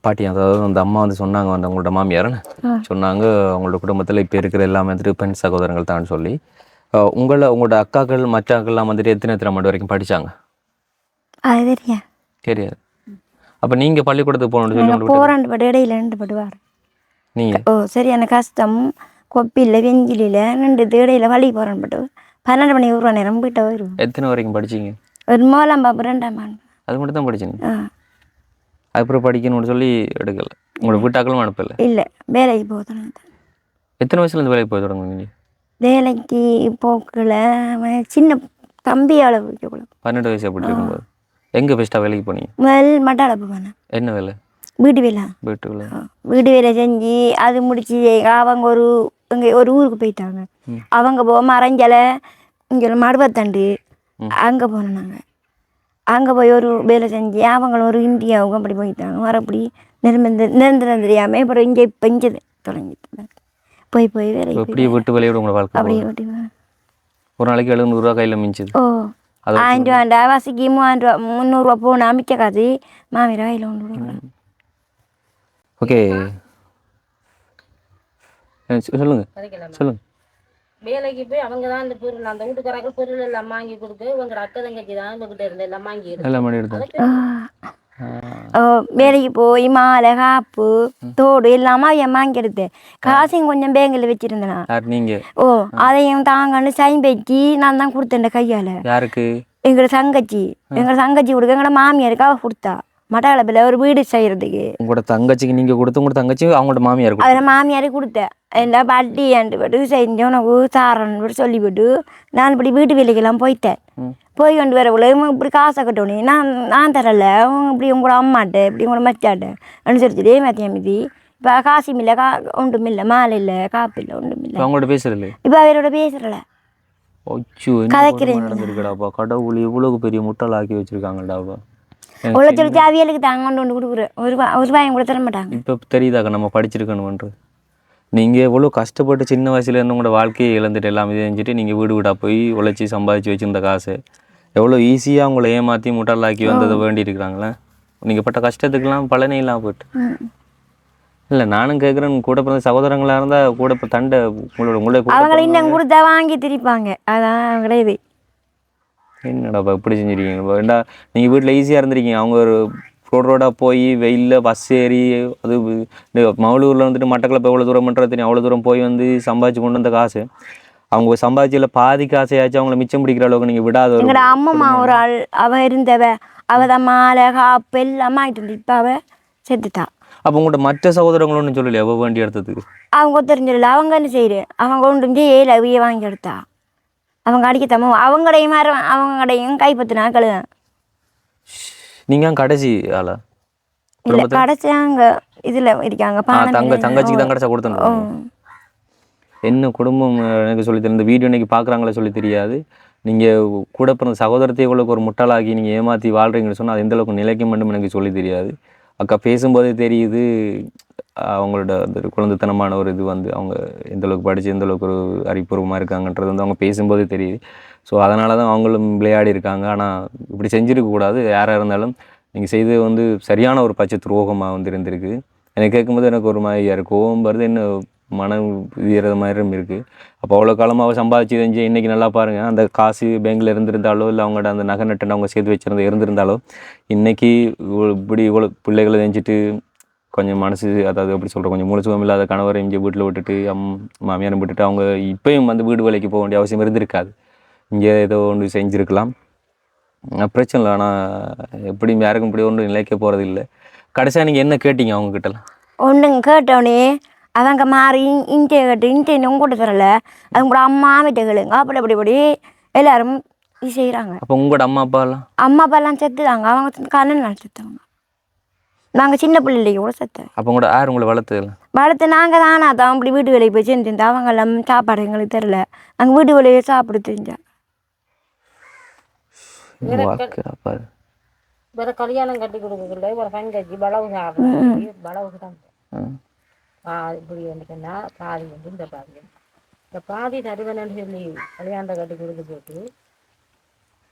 பாட்டி அதாவது அந்த அம்மா வந்து சொன்னாங்க வந்து அவங்களோட மாமியார்னு சொன்னாங்க அவங்களோட குடும்பத்தில் இப்போ இருக்கிற எல்லாமே வந்துட்டு பெண் சகோதரங்கள் தான் சொல்லி உங்களோட அக்காக்கள் மற்ற அக்கள்லாம் வந்துட்டு எத்தனை மணி வரைக்கும் படித்தாங்க தெரியாது அப்போ நீங்கள் பள்ளிக்கூடத்துக்கு போகணுன்னு சொல்லி இடையில 2 படுவார் நீங்கள் சரியான கஷ்டம் கொப்பியில் வெஞ்சிலில் 2 இடையில வழி போகிறேன் பட்டு 12 மணி ஒரு நேரம் வீட்டை வருவோம் எத்தனை வரைக்கும் படிச்சிங்க ஒரு 3ஆம் வகுப்பு 2ஆம் ஆண்டு அது மட்டும் தான் படிச்சிங்க அதுக்கப்புறம் படிக்கணும்னு சொல்லி எடுக்கல உங்களோட வீட்டாக்களும் அனுப்பல இல்லை வேலைக்கு போக தொடங்க எத்தனை வயசுலேருந்து வேலைக்கு போய் தொடங்குங்க வேலைக்கு போக்கல சின்ன தம்பி அளவு 12 வயசு அப்படி இருக்கும்போது எங்கே பெஸ்ட்டாக வேலைக்கு போனீங்க மட்டாளப்பு போனேன் என்ன வேலை வீட்டு வேலை செஞ்சு அது முடிச்சு அவங்க ஒரு ஊருக்கு போயிட்டாங்க அவங்க மறைஞ்சலை இங்கே மடுவத்தண்டு அங்கே போனோம் நாங்கள் அங்கே போய் ஒரு வேலை செஞ்சு அவங்களும் ஒரு இந்தியாவுக்கும் அப்படி போயிட்டாங்க மறுபடி நிரந்தரம் தெரியாமல் அப்புறம் இங்கே இப்போ இங்கே தொடங்கிட்டு போய் வேலை அப்படியே விட்டு விளையாட உங்களை வாழ்க்கை அப்படியே விட்டு ஒரு நாளைக்கு 700 ரூபா கையில் மிஞ்சுது. ஓ 1000 ரூபாண்டா வசிக்கு 3000 ரூபா 300 ரூபா போனா மிச்ச காசு மாமியார் கையில் ஒன்று. ஓகே சொல்லுங்க சொல்லுங்க. வேலைக்கு போய் அவங்க தான் அந்த பொருள் அந்த வீட்டுக்காரர்கள் பொருள் எல்லாம் வாங்கி கொடுத்து இவங்க அக்கா தங்கச்சி தான் இவங்கிட்ட இருந்து எல்லாம் வாங்கி எல்லாம் பண்ணி எடுத்து வேலைக்கு போய் மாலை காப்பு தோடு எல்லாமே என் வாங்கிடுது. காசையும் கொஞ்சம் பேங்கில் வச்சிருந்தேன். நீங்க ஓ அதையும் தாங்கன்னு சைன் வச்சு நான் தான் கொடுத்தேன் கையால. யாருக்கு? எங்களோட தங்கச்சி கொடுக்க எங்களோட மாமியாருக்கு அவ கொடுத்தா மட்டக்களப்பில் ஒரு வீடு செய்யறதுக்கு. உங்களோட தங்கச்சிக்கு நீங்க கொடுத்து உங்களோட தங்கச்சி அவங்களோட மாமியார் அதில் மாமியாருக்கு கொடுத்தேன். என்ன பட்டி ஆண்டு போட்டு செஞ்சு உனக்கு சாரன்னு சொல்லிவிட்டு நான் இப்படி வீட்டு வேலைக்கெல்லாம் போயிட்டேன். போய் கொண்டு வரக்குள்ள இவங்க இப்படி காசை கட்டணும் நான் தரல அவங்க இப்படி உங்களோட அம்மாட்ட இப்படி உங்களோட மச்சாட்ட அனுசரிச்சுட்டே மத்தியம் மீதி இப்போ காசும் இல்லை ஒன்றும் இல்லை மாலை இல்லை காப்பு இல்லை ஒன்றும் இல்லை. அவங்களோட பேசுறல இப்போ அவரோட பேசுறல நடந்திருக்கடாப்பா. கடவுள் இவ்வளவு பெரிய முட்டாள் ஆக்கி வச்சிருக்காங்கடாப்பா. உழைச்சி அவியலுக்கு தாங்க கொண்டு கொடுக்குறேன் ஒரு ரூபாயும் கூட தர மாட்டாங்க. இப்போ தெரியுதாக்கா நம்ம படிச்சிருக்கணும்ன்று. நீங்கள் எவ்வளோ கஷ்டப்பட்டு சின்ன வயசுல இருந்து உங்களோட வாழ்க்கையை இழந்துட்டு எல்லாம் இது செஞ்சுட்டு நீங்கள் வீடு வீடாக போய் உழைச்சி சம்பாதிச்சு வச்சுருந்த காசு எவ்வளோ ஈஸியாக உங்களை ஏமாற்றி முட்டாளாக்கி வந்ததை வேண்டி இருக்கிறாங்களே. நீங்கள் பட்ட கஷ்டத்துக்கெல்லாம் பலனே இல்லாமல் போயிட்டு. இல்லை நானும் கேட்குறேன் கூட பிறந்த சகோதரங்களாக இருந்தால் கூட இப்போ தண்டை அவங்களை இன்னும் கொடுத்தா வாங்கி திரிப்பாங்க. அதான் கிடையாது. என்னடாப்பா இப்படி செஞ்சுருக்கீங்க? ஏண்டா நீங்கள் வீட்டில் ஈஸியாக இருந்திருக்கீங்க. அவங்க ஒரு ரோடாக போய் வெயிலில் பஸ் ஏறி அது மகளூரில் வந்துட்டு மட்டக்களப்பு எவ்வளோ தூரம் பண்ணுறது தெரியும். அவ்வளோ தூரம் போய் வந்து சம்பாதிச்சு கொண்டு வந்த காசு அவங்க சம்பாதிச்சில பாதி காசையாச்சும் அவங்கள மிச்சம் பிடிக்கிற அளவுக்கு நீங்கள் விடாத. எங்களோட அம்மா ஒரு ஆள் அவள் இருந்தவ அவள் தான் மாலை காப்பு எல்லாமே ஆகிட்டு இருந்து இப்போ அவள் செத்துட்டா. அப்போ உங்கள்கிட்ட மற்ற சகோதரங்களோன்னு சொல்லலையா அவள் வேண்டி எடுத்ததுக்கு? அவங்க தெரிஞ்சிடல. அவங்க என்ன செய்யுது அவங்க ஒன்று ஏழு அவிய வாங்கி எடுத்தா. அவங்க அடிக்கத்தம்ம அவங்கடையும் அவங்கடையும் கைப்பற்றினா கழுதான். நீங்கள் கடைசி ஆளா? இல்லை கடைசி அங்கே இதில் இருக்காங்க தங்கச்சிக்கு தான் கடைசா கொடுத்தோம். என்ன குடும்பம் எனக்கு சொல்லி தெரியும். இந்த வீடியோ இன்னைக்கு பார்க்குறாங்களே சொல்லி தெரியாது. நீங்கள் கூட பிறந்த சகோதரத்தை இவ்வளோக்கு ஒரு முட்டாளாக்கி நீங்கள் ஏமாற்றி வாழ்கிறீங்கன்னு சொன்னால் அது எந்தளவுக்கு நிலைக்க மட்டும் எனக்கு சொல்லி தெரியாது. அக்கா பேசும்போதே தெரியுது அவங்களோட அந்த குழந்தைத்தனமான ஒரு இது வந்து அவங்க எந்தளவுக்கு படித்து எந்தளவுக்கு ஒரு அறிவுபூர்வமாக இருக்காங்கன்றது வந்து அவங்க பேசும்போதே தெரியுது. ஸோ அதனால தான் அவங்களும் விளையாடி இருக்காங்க. ஆனால் இப்படி செஞ்சுருக்கக்கூடாது. யாராக இருந்தாலும் நீங்கள் செய்தது வந்து சரியான ஒரு பச்சை துரோகமாக வந்து இருந்திருக்கு. எனக்கு கேட்கும்போது எனக்கு ஒரு மாதிரியாக இருக்குது. கோவம் வருது, என்ன மனம் இதுறது மாதிரியும் இருக்குது. அப்போ அவ்வளோ காலமாக அவள் சம்பாதிச்சு செஞ்சு இன்றைக்கி நல்லா பாருங்கள். அந்த காசு பேங்கில் இருந்திருந்தாலோ இல்லை அவங்களோட அந்த நகை நட்டு அவங்க சேர்த்து வச்சுருந்த இருந்திருந்தாலோ இன்றைக்கி இப்படி இவ்வளோ பிள்ளைகளை செஞ்சுட்டு கொஞ்சம் மனசு அதாவது எப்படி சொல்கிறேன் கொஞ்சம் முழுசுவம் இல்லாத கணவரை இங்கே வீட்டில் விட்டுட்டு மாமியாரை விட்டுட்டு அவங்க இப்போயும் வந்து வீடு வேலைக்கு போக வேண்டிய அவசியம் இருந்திருக்காது. இங்கே ஏதோ ஒன்று செஞ்சுருக்கலாம், பிரச்சனை இல்லை. ஆனால் எப்படி யாருக்கும் இப்படி ஒன்றும் நிலைக்க போகிறது இல்லை. கடைசியாக நீங்கள் என்ன கேட்டீங்க அவங்கக்கிட்டலாம்? ஒன்றுங்க கேட்டோடனே அவங்க மாறி இன்டே கேட்டு இன்டேன்னு கூட தரல. அது கூட அம்மா வீட்டுகளுங்க அப்படி எல்லாரும் இது செய்கிறாங்க. அப்போ உங்களோட அம்மா அப்பாலாம் செத்துதாங்க. அவங்க கண்ணன் செத்தவங்க. நாங்கள் சின்ன பிள்ளைங்க கூட செத்தோம். அப்போ கூட யார் உங்களை வளர்த்து நாங்கள் தானே தான் அப்படி வீட்டு வேலையை போய் செஞ்சுருந்தோம். அவங்க எல்லாம் சாப்பாடு எங்களுக்கு தெரில. நாங்கள் வீட்டு வேலையை சாப்பிட தெரிஞ்சா வேற கல்யாணம் கட்டி கொடுக்கல. ஒரு தங்கச்சி பலவு சாப்பிடுறது பலவுக்கு தான் இப்படி வந்துட்டுன்னா பாதி வந்து இந்த பாதி தருவனு சொல்லி கல்யாணத்தை கட்டி கொடுக்க போட்டு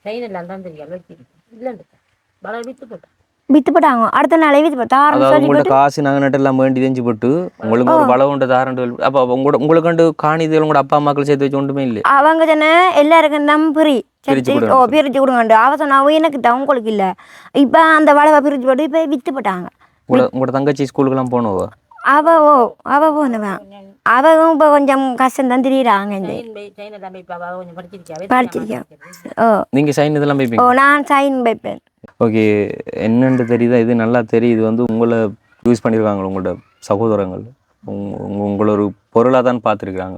செயின் எல்லாம் தான் தெரியும் வச்சிருக்கு இல்லைன்னு பலவு வித்து போட்டாங்க. அடுத்த நாளே வித்து போட்டா காசு நாங்கள் நட்டெல்லாம் வேண்டி தெரிஞ்சு போட்டு உங்களுக்கு ஒரு பலவுண்ட தாரண்டு. அப்போ உங்களுக்கு காணிது உங்களோட அப்பா அம்மாக்கள் சேர்த்து வச்சு ஒன்றுமே இல்லை. அவங்க தானே எல்லாருக்கும் நம்பி பிரிச்சு கொடுங்க. அவ சொன்னா எனக்கு தான் உங்களுக்கு இல்லை. இப்போ அந்த வளவை பிரிச்சு போட்டு இப்போ வித்து போட்டாங்க. உங்களோட தங்கச்சி ஸ்கூலுக்கெல்லாம் போனவா? அவ போனவன் அவவும் இப்போ கொஞ்சம் கஷ்டம் தான் தெரியுறாங்க. நீங்கள் சைன் இதெல்லாம் வைப்பீங்க? நான் சைன் வைப்பேன். ஓகே, என்னென்னு தெரியுதா? இது நல்லா தெரியுது. வந்து உங்களை யூஸ் பண்ணியிருக்காங்க உங்களோட சகோதரங்கள். உங்களை ஒரு பொருளாக தான் பார்த்துருக்குறாங்க.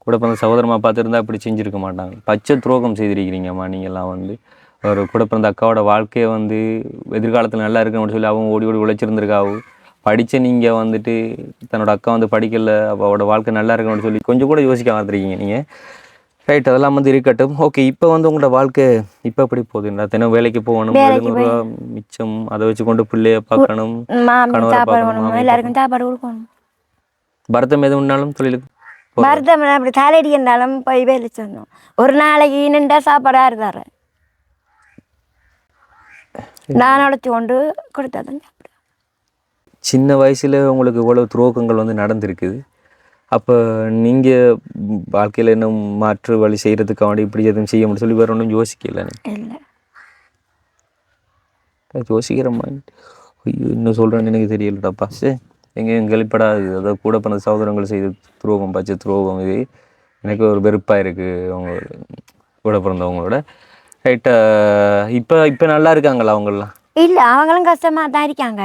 கூட பிறந்த சகோதரமாக பார்த்துருந்தா இப்படி செஞ்சுருக்க மாட்டாங்க. பச்சை துரோகம் செய்திருக்கிறீங்கம்மா நீங்கள்லாம். வந்து ஒரு கூட பிறந்த அக்காவோட வாழ்க்கையை வந்து எதிர்காலத்தில் நல்லா இருக்குன்னு சொல்லி அவங்க ஓடி உழைச்சிருந்துருக்காவு. படித்த நீங்கள் வந்துட்டு தன்னோட அக்கா வந்து படிக்கல அவளோட வாழ்க்கை நல்லா இருக்கணும்னு சொல்லி கொஞ்சம் கூட யோசிக்க வந்துருக்கீங்க நீங்கள். ரைட், அதெல்லாம் வந்து இருக்கட்டும். ஓகே, இப்போ வந்து உங்களோட வாழ்க்கை இப்போ எப்படி போகுதுங்களா? தினம் வேலைக்கு போகணும், வேலைக்கு 700 ரூபா மிச்சம், அதை வச்சு கொண்டு பிள்ளைய பார்க்கணும், மாமி கணவரை சாப்பாடு பார்க்கணும், கொடுக்கணும், மாமியை எல்லாருக்கும் பார்க்கணும். சாப்பாடு கொடுக்கணும். பரதம் எதுவும்னாலும் தொழிலுக்கு போகிறோம். மருத்துவ அப்படி தலையடி இருந்தாலும் போய் வேலை சொன்னோம். ஒரு நாளைக்கு நின்றா சாப்பாடு யாரு தர? நான் அழைச்சி கொண்டு கொடுத்தா தான் சாப்பிடுவேன். சின்ன வயசில் உங்களுக்கு இவ்வளவு துரோகங்கள் வந்து நடந்திருக்குது. அப்போ நீங்கள் வாழ்க்கையில் என்ன மாற்று வழி செய்கிறதுக்காண்டி இப்படி எதுவும் செய்ய முடியும் சொல்லி வேறு ஒன்றும் யோசிக்கல? இல்லை யோசிக்கிற மாதிரி ஐயோ இன்னும் சொல்கிறேன்னு எனக்கு தெரியலடாப்பா. சே எங்கேயும் கழிப்படாது. அதை கூட பிறந்த சகோதரங்கள் செய்த துரோகம், பச்சை துரோகம், இது எனக்கு ஒரு வெறுப்பாக இருக்குது அவங்க கூட பிறந்தவங்களோட. ரைட்டாக இப்போ நல்லா இருக்காங்களா அவங்களாம்? இல்லை, அவங்களும் கஷ்டமாக தான் இருக்காங்க.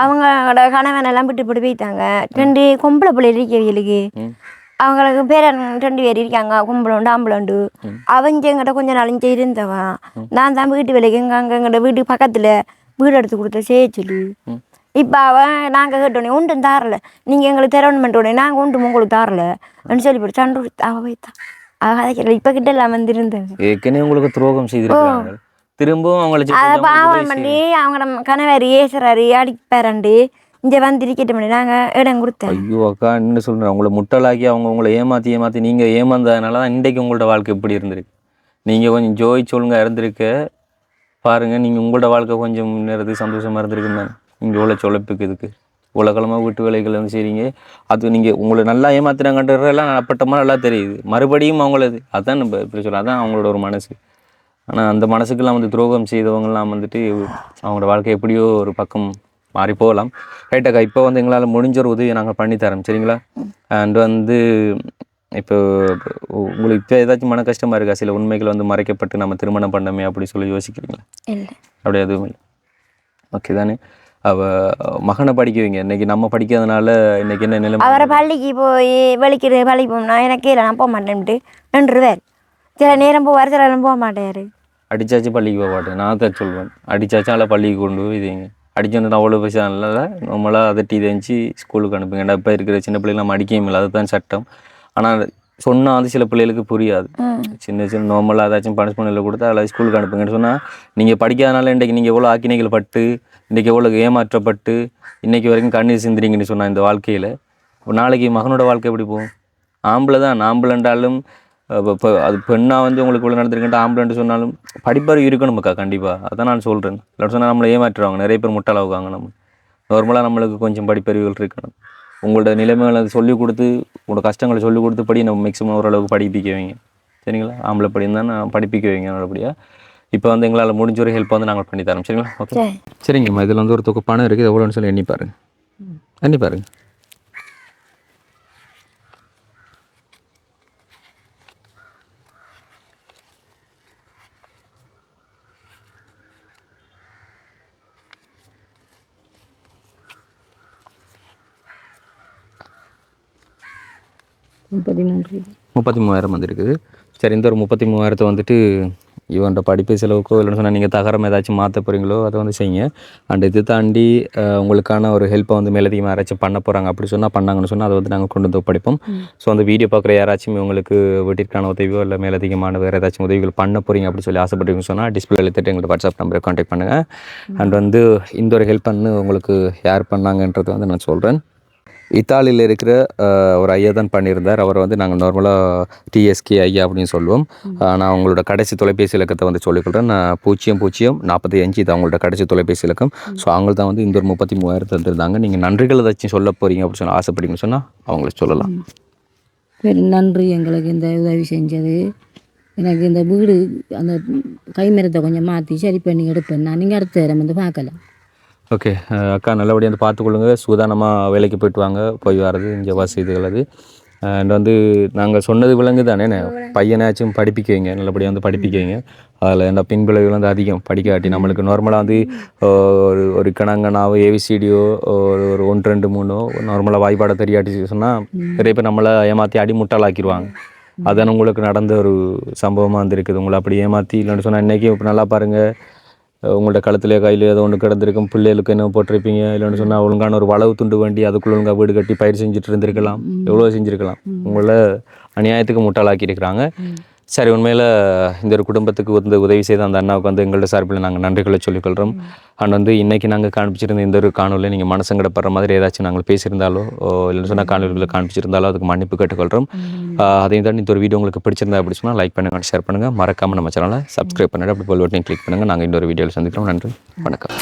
அவங்களோட கணவன் எல்லாம் விட்டு போட்டு போயிட்டாங்க. 2 பொம்பளை பிள்ளை இருக்கவங்களுக்கு. அவங்களுக்கு பேரன் 2 பேர் இருக்காங்க, கும்பல் உண்டு ஆம்பளை உண்டு. அவங்க எங்கிட்ட கொஞ்சம் நாளைஞ்சு இருந்தவன். நான் தான் வீட்டு வேலைக்கு எங்கிட்ட வீட்டு பக்கத்தில் வீடு எடுத்து கொடுத்த செய்ய சொல்லி. இப்போ அவன் நாங்கள் கேட்டோடனே ஒன்றும் தாரல, நீங்கள் எங்களுக்கு தரணும் உடனே நாங்கள் ஒன்றும் உங்களுக்கு தாரல அப்படின்னு சொல்லி போட்டு சண்டை அவள் போய்த்தான். அவள் அதை இப்போ கிட்ட எல்லாம் வந்து இருந்தேன். ஏற்கனவே உங்களுக்கு துரோகம் செய்திருக்காங்க, திரும்பவும் அவங்களுக்கு அதை பாவம் பண்ணி அவங்க கணவர் ஏசுறாரு அடிப்பாரண்டு இங்கே வந்து இருக்கட்டும் பண்ணி நாங்கள் இடம் கொடுத்தேன். ஐயோ அக்கா என்ன சொல்கிறேன், அவங்கள முட்டலாக்கி அவங்க உங்களை ஏமாற்றி நீங்கள் ஏமாந்ததுனால தான் இன்றைக்கு உங்களோட வாழ்க்கை எப்படி இருந்திருக்கு. நீங்கள் கொஞ்சம் ஜோதிச்சு ஒழுங்காக இருந்திருக்க பாருங்கள், நீங்கள் உங்களோட வாழ்க்கை கொஞ்சம் நேரத்துக்கு சந்தோஷமாக இருந்திருக்குன்னு தானே. நீங்கள் இவ்வளோ சொலப்புக்கு இதுக்கு உலகளமாக வீட்டு வேலைகள் வந்து செய்கிறீங்க. அது நீங்கள் உங்களை நல்லா ஏமாத்துறாங்கன்றதெல்லாம் அப்பட்டமாக நல்லா தெரியுது. மறுபடியும் அவங்களது அதான் நம்ம இப்படி சொல்ல, அதான் அவங்களோட ஒரு மனசு. ஆனால் அந்த மனசுக்கெல்லாம் வந்து துரோகம் செய்தவங்கலாம் வந்துட்டு அவங்களோட வாழ்க்கை எப்படியோ ஒரு பக்கம் மாறி போகலாம். ரைட்டாக்கா, இப்போ வந்து எங்களால் முடிஞ்ச ஒரு உதவியை நாங்கள் பண்ணித்தரோம், சரிங்களா? அண்ட் வந்து இப்போ உங்களுக்கு இப்போ ஏதாச்சும் மன கஷ்டமாக இருக்கா? சில உண்மைகள் வந்து மறைக்கப்பட்டு நம்ம திருமணம் பண்ணமே அப்படி சொல்லி யோசிக்கிறீங்களா? இல்லை, அப்படி எதுவும் இல்லை. ஓகே தானே. மகனை படிக்க வைங்க. இன்னைக்கு நம்ம படிக்காதனால இன்னைக்கு என்ன நிலைமை? அவரை பள்ளிக்கு போய் பள்ளிக்கு போகணும்னா எனக்கு இல்லை, நான் போக மாட்டேன்ட்டு நின்றுவார். சில நேரம் போவார், சில நேரம் போக மாட்டார். அடிச்சாச்சு பள்ளிக்கு போக மாட்டேன், நான் தான் சொல்வேன். அடிச்சாச்சும் அதில் பள்ளிக்கு கொண்டு போய் இதுங்க அடிச்சு வந்து அவ்வளோ பைசா இல்லை, நம்மளாக அதட்டி தேய்ச்சி ஸ்கூலுக்கு அனுப்புங்க. ஏன்னா இப்போ இருக்கிற சின்ன பிள்ளைகள் நம்ம அடிக்கவும் இல்லை, அதுதான் சட்டம். ஆனால் சொன்னால் வந்து சில பிள்ளைகளுக்கு புரியாது. சின்ன சின்ன நார்மலாக ஏதாச்சும் பனிஷ்மெண்ட்டில் கொடுத்தா அதில் ஸ்கூலுக்கு அனுப்புங்கன்னு சொன்னால், நீங்கள் படிக்காதனால இன்றைக்கு நீங்கள் எவ்வளோ ஆக்கினைகள் பட்டு, இன்றைக்கி எவ்வளோ ஏமாற்றப்பட்டு இன்றைக்கி வரைக்கும் கண்ணீர் சிந்துறீங்கன்னு சொன்னால் இந்த வாழ்க்கையில், நாளைக்கு மகனோட வாழ்க்கை எப்படி போகும்? ஆம்பளை தான், ஆம்பளைன்றாலும் இப்போ அது பெண்ணாக வந்து உங்களுக்கு இவ்வளோ நடந்திருக்கிட்ட ஆம்பளைன்ட்டு சொன்னாலும் படிப்பறிவு இருக்கணும்க்கா கண்டிப்பாக. அதான் நான் சொல்கிறேன். இல்லாட்டி சொன்னால் நம்மளை ஏமாற்றுவாங்க, நிறைய பேர் முட்டாளாகுவாங்க. நம்ம நார்மலாக நம்மளுக்கு கொஞ்சம் படிப்பறிவுகள் இருக்கணும். உங்களோட நிலைமைகளை சொல்லிக் கொடுத்து, உங்களோட கஷ்டங்களை சொல்லிக் கொடுத்து படி நம்ம மேக்ஸிமம் ஓரளவுக்கு படிப்பிக்க வைங்க, சரிங்களா? ஆம்பளை படின்னு தான் நான் படிப்பிக்க வைங்க நல்லபடியாக. இப்போ வந்து எங்களால் முடிஞ்ச ஒரு ஹெல்ப் வந்து நாங்கள் பண்ணி தரோம், சரிங்களா? ஓகே சரிங்கம்மா. இதில் வந்து ஒரு தொகை பணம் இருக்குது, எவ்வளோன்னு சொல்லி எண்ணி பாருங்க. எண்ணி பாருங்க. $33,000 33,000 வந்துருக்குது. சரி, இந்த ஒரு 33,000 வந்துட்டு இவன்ட படிப்பு செலவுக்கோ இல்லைன்னு சொன்னால் நீங்கள் தகரம் ஏதாச்சும் மாற்ற போகிறீங்களோ அதை வந்து செய்யுங்க. அண்ட் இது தாண்டி உங்களுக்கான ஒரு ஹெல்ப்பை வந்து மேலதிகமாக யாராச்சும் பண்ண போகிறாங்க அப்படி சொன்னால் பண்ணாங்கன்னு சொன்னால் அதை வந்து நாங்கள் கொண்டு வந்து படிப்போம். ஸோ அந்த வீடியோ பார்க்குற யாராச்சும் உங்களுக்கு வீட்டிற்கான உதவியோ இல்லை மேலதிகமான வேறு ஏதாச்சும் உதவிகள் பண்ண போகிறீங்க அப்படி சொல்லி ஆசைப்பட்டீங்கன்னு சொன்னால் டிஸ்பிளே எடுத்துகிட்டு எங்களோட வாட்ஸ்அப் நம்பரை கான்டாக்ட் பண்ணுங்கள். அண்ட் வந்து இந்த ஒரு ஹெல்ப் பண்ணு உங்களுக்கு யார் பண்ணாங்கன்றது வந்து நான் சொல்கிறேன். இத்தாலியில் இருக்கிற ஒரு ஐயா தான் பண்ணியிருந்தார். அவரை வந்து நாங்கள் நார்மலாக டிஎஸ்கே ஐயா அப்படின்னு சொல்லுவோம். நான் அவங்களோட கடைசி தொலைபேசி இலக்கத்தை வந்து சொல்லிக்கொள்கிறேன். நான் 0045 இது அவங்களோட கடைசி தொலைபேசி இலக்கம். ஸோ அவங்க தான் வந்து இந்த ஒரு 33,000 தந்துருந்தாங்க. நீங்கள் நன்றிகள் ஏதாச்சும் சொல்ல போகிறீங்க அப்படின்னு சொன்னால் ஆசைப்பட்டீங்கன்னு சொன்னால் அவங்கள சொல்லலாம். சரி, நன்றி எங்களுக்கு இந்த உதவி செஞ்சது. எனக்கு இந்த வீடு அந்த கைமரத்தை கொஞ்சம் மாற்றி சரி பண்ணி எடுப்பேன் நான். நீங்கள் அடுத்த நேரம் வந்து பார்க்கலாம். ஓகே அக்கா, நல்லபடியாக வந்து பார்த்துக்கொள்ளுங்க. சூதானமாக வேலைக்கு போய்ட்டு வாங்க, போய் வர்றது இங்கே வசதிகள் அது. அண்ட் வந்து நாங்கள் சொன்னது விலங்கு தானே, பையனாச்சும் படிப்பிக்க வைங்க, நல்லபடியாக வந்து படிப்பிக்க வைங்க. அதில் இந்த பின்விளைவுகள் வந்து அதிகம் படிக்காட்டி நம்மளுக்கு நார்மலாக வந்து ஒரு கணங்கனாவோ ஏவிசிடியோ ஒரு 1 2 3 நார்மலாக வாய்ப்பாட தெரியாட்டி சொன்னால் நிறைய பேர் நம்மளை ஏமாற்றி அடிமுட்டாளாக்கிடுவாங்க. அதான் உங்களுக்கு நடந்த ஒரு சம்பவமாக இருந்திருக்குது. உங்களை அப்படி ஏமாற்றி இல்லைன்னு சொன்னால் இன்றைக்கி இப்போ நல்லா பாருங்கள், உங்களோட கழுத்துல கையில் ஏதோ ஒன்று கிடந்திருக்கும், பிள்ளைகளுக்கு என்ன போட்டிருப்பீங்க, இல்லைன்னு சொன்னால் ஒழுங்கான ஒரு வளவு துண்டு வேண்டி அதுக்குள்ள ஒழுங்காக வீடு கட்டி பயிர் செஞ்சுட்டு இருந்திருக்கலாம், எவ்வளோ செஞ்சுருக்கலாம். உங்களை அநியாயத்துக்கு முட்டாளாக்கி இருக்கிறாங்க. சரி, உண்மையில் இந்த ஒரு குடும்பத்துக்கு வந்து உதவி செய்த அந்த அண்ணாவுக்கு வந்து எங்களோட சார்பில் நாங்கள் நன்றிகளை சொல்லிக்கொள்கிறோம். அண்ட் வந்து இன்றைக்கி நாங்கள் காண்பிச்சிருந்த இந்த ஒரு காணொலியில் நீங்கள் மனசங்கடப்படுற மாதிரி ஏதாச்சும் நாங்கள் பேசியிருந்தாலோ இல்லைன்னு சொன்னால் காணொலியில் காண்பிச்சிருந்தாலோ அதுக்கு மன்னிப்பு கேட்டுக்கொள்கிறோம். அதையும் தாண்டி இந்த ஒரு வீடியோ உங்களுக்கு பிடிச்சிருந்தா அப்படி சொன்னால் லைக் பண்ணுங்கள், ஷேர் பண்ணுங்கள், மறக்காமல் நம்ம சேனலை சப்ஸ்கிரைப் பண்ணிட்டு அப்படி போல் பட்டனையும் கிளிக் பண்ணுங்கள். நாங்கள் இன்னொரு வீடியோவில் சந்திக்கிறோம். நன்றி, வணக்கம்.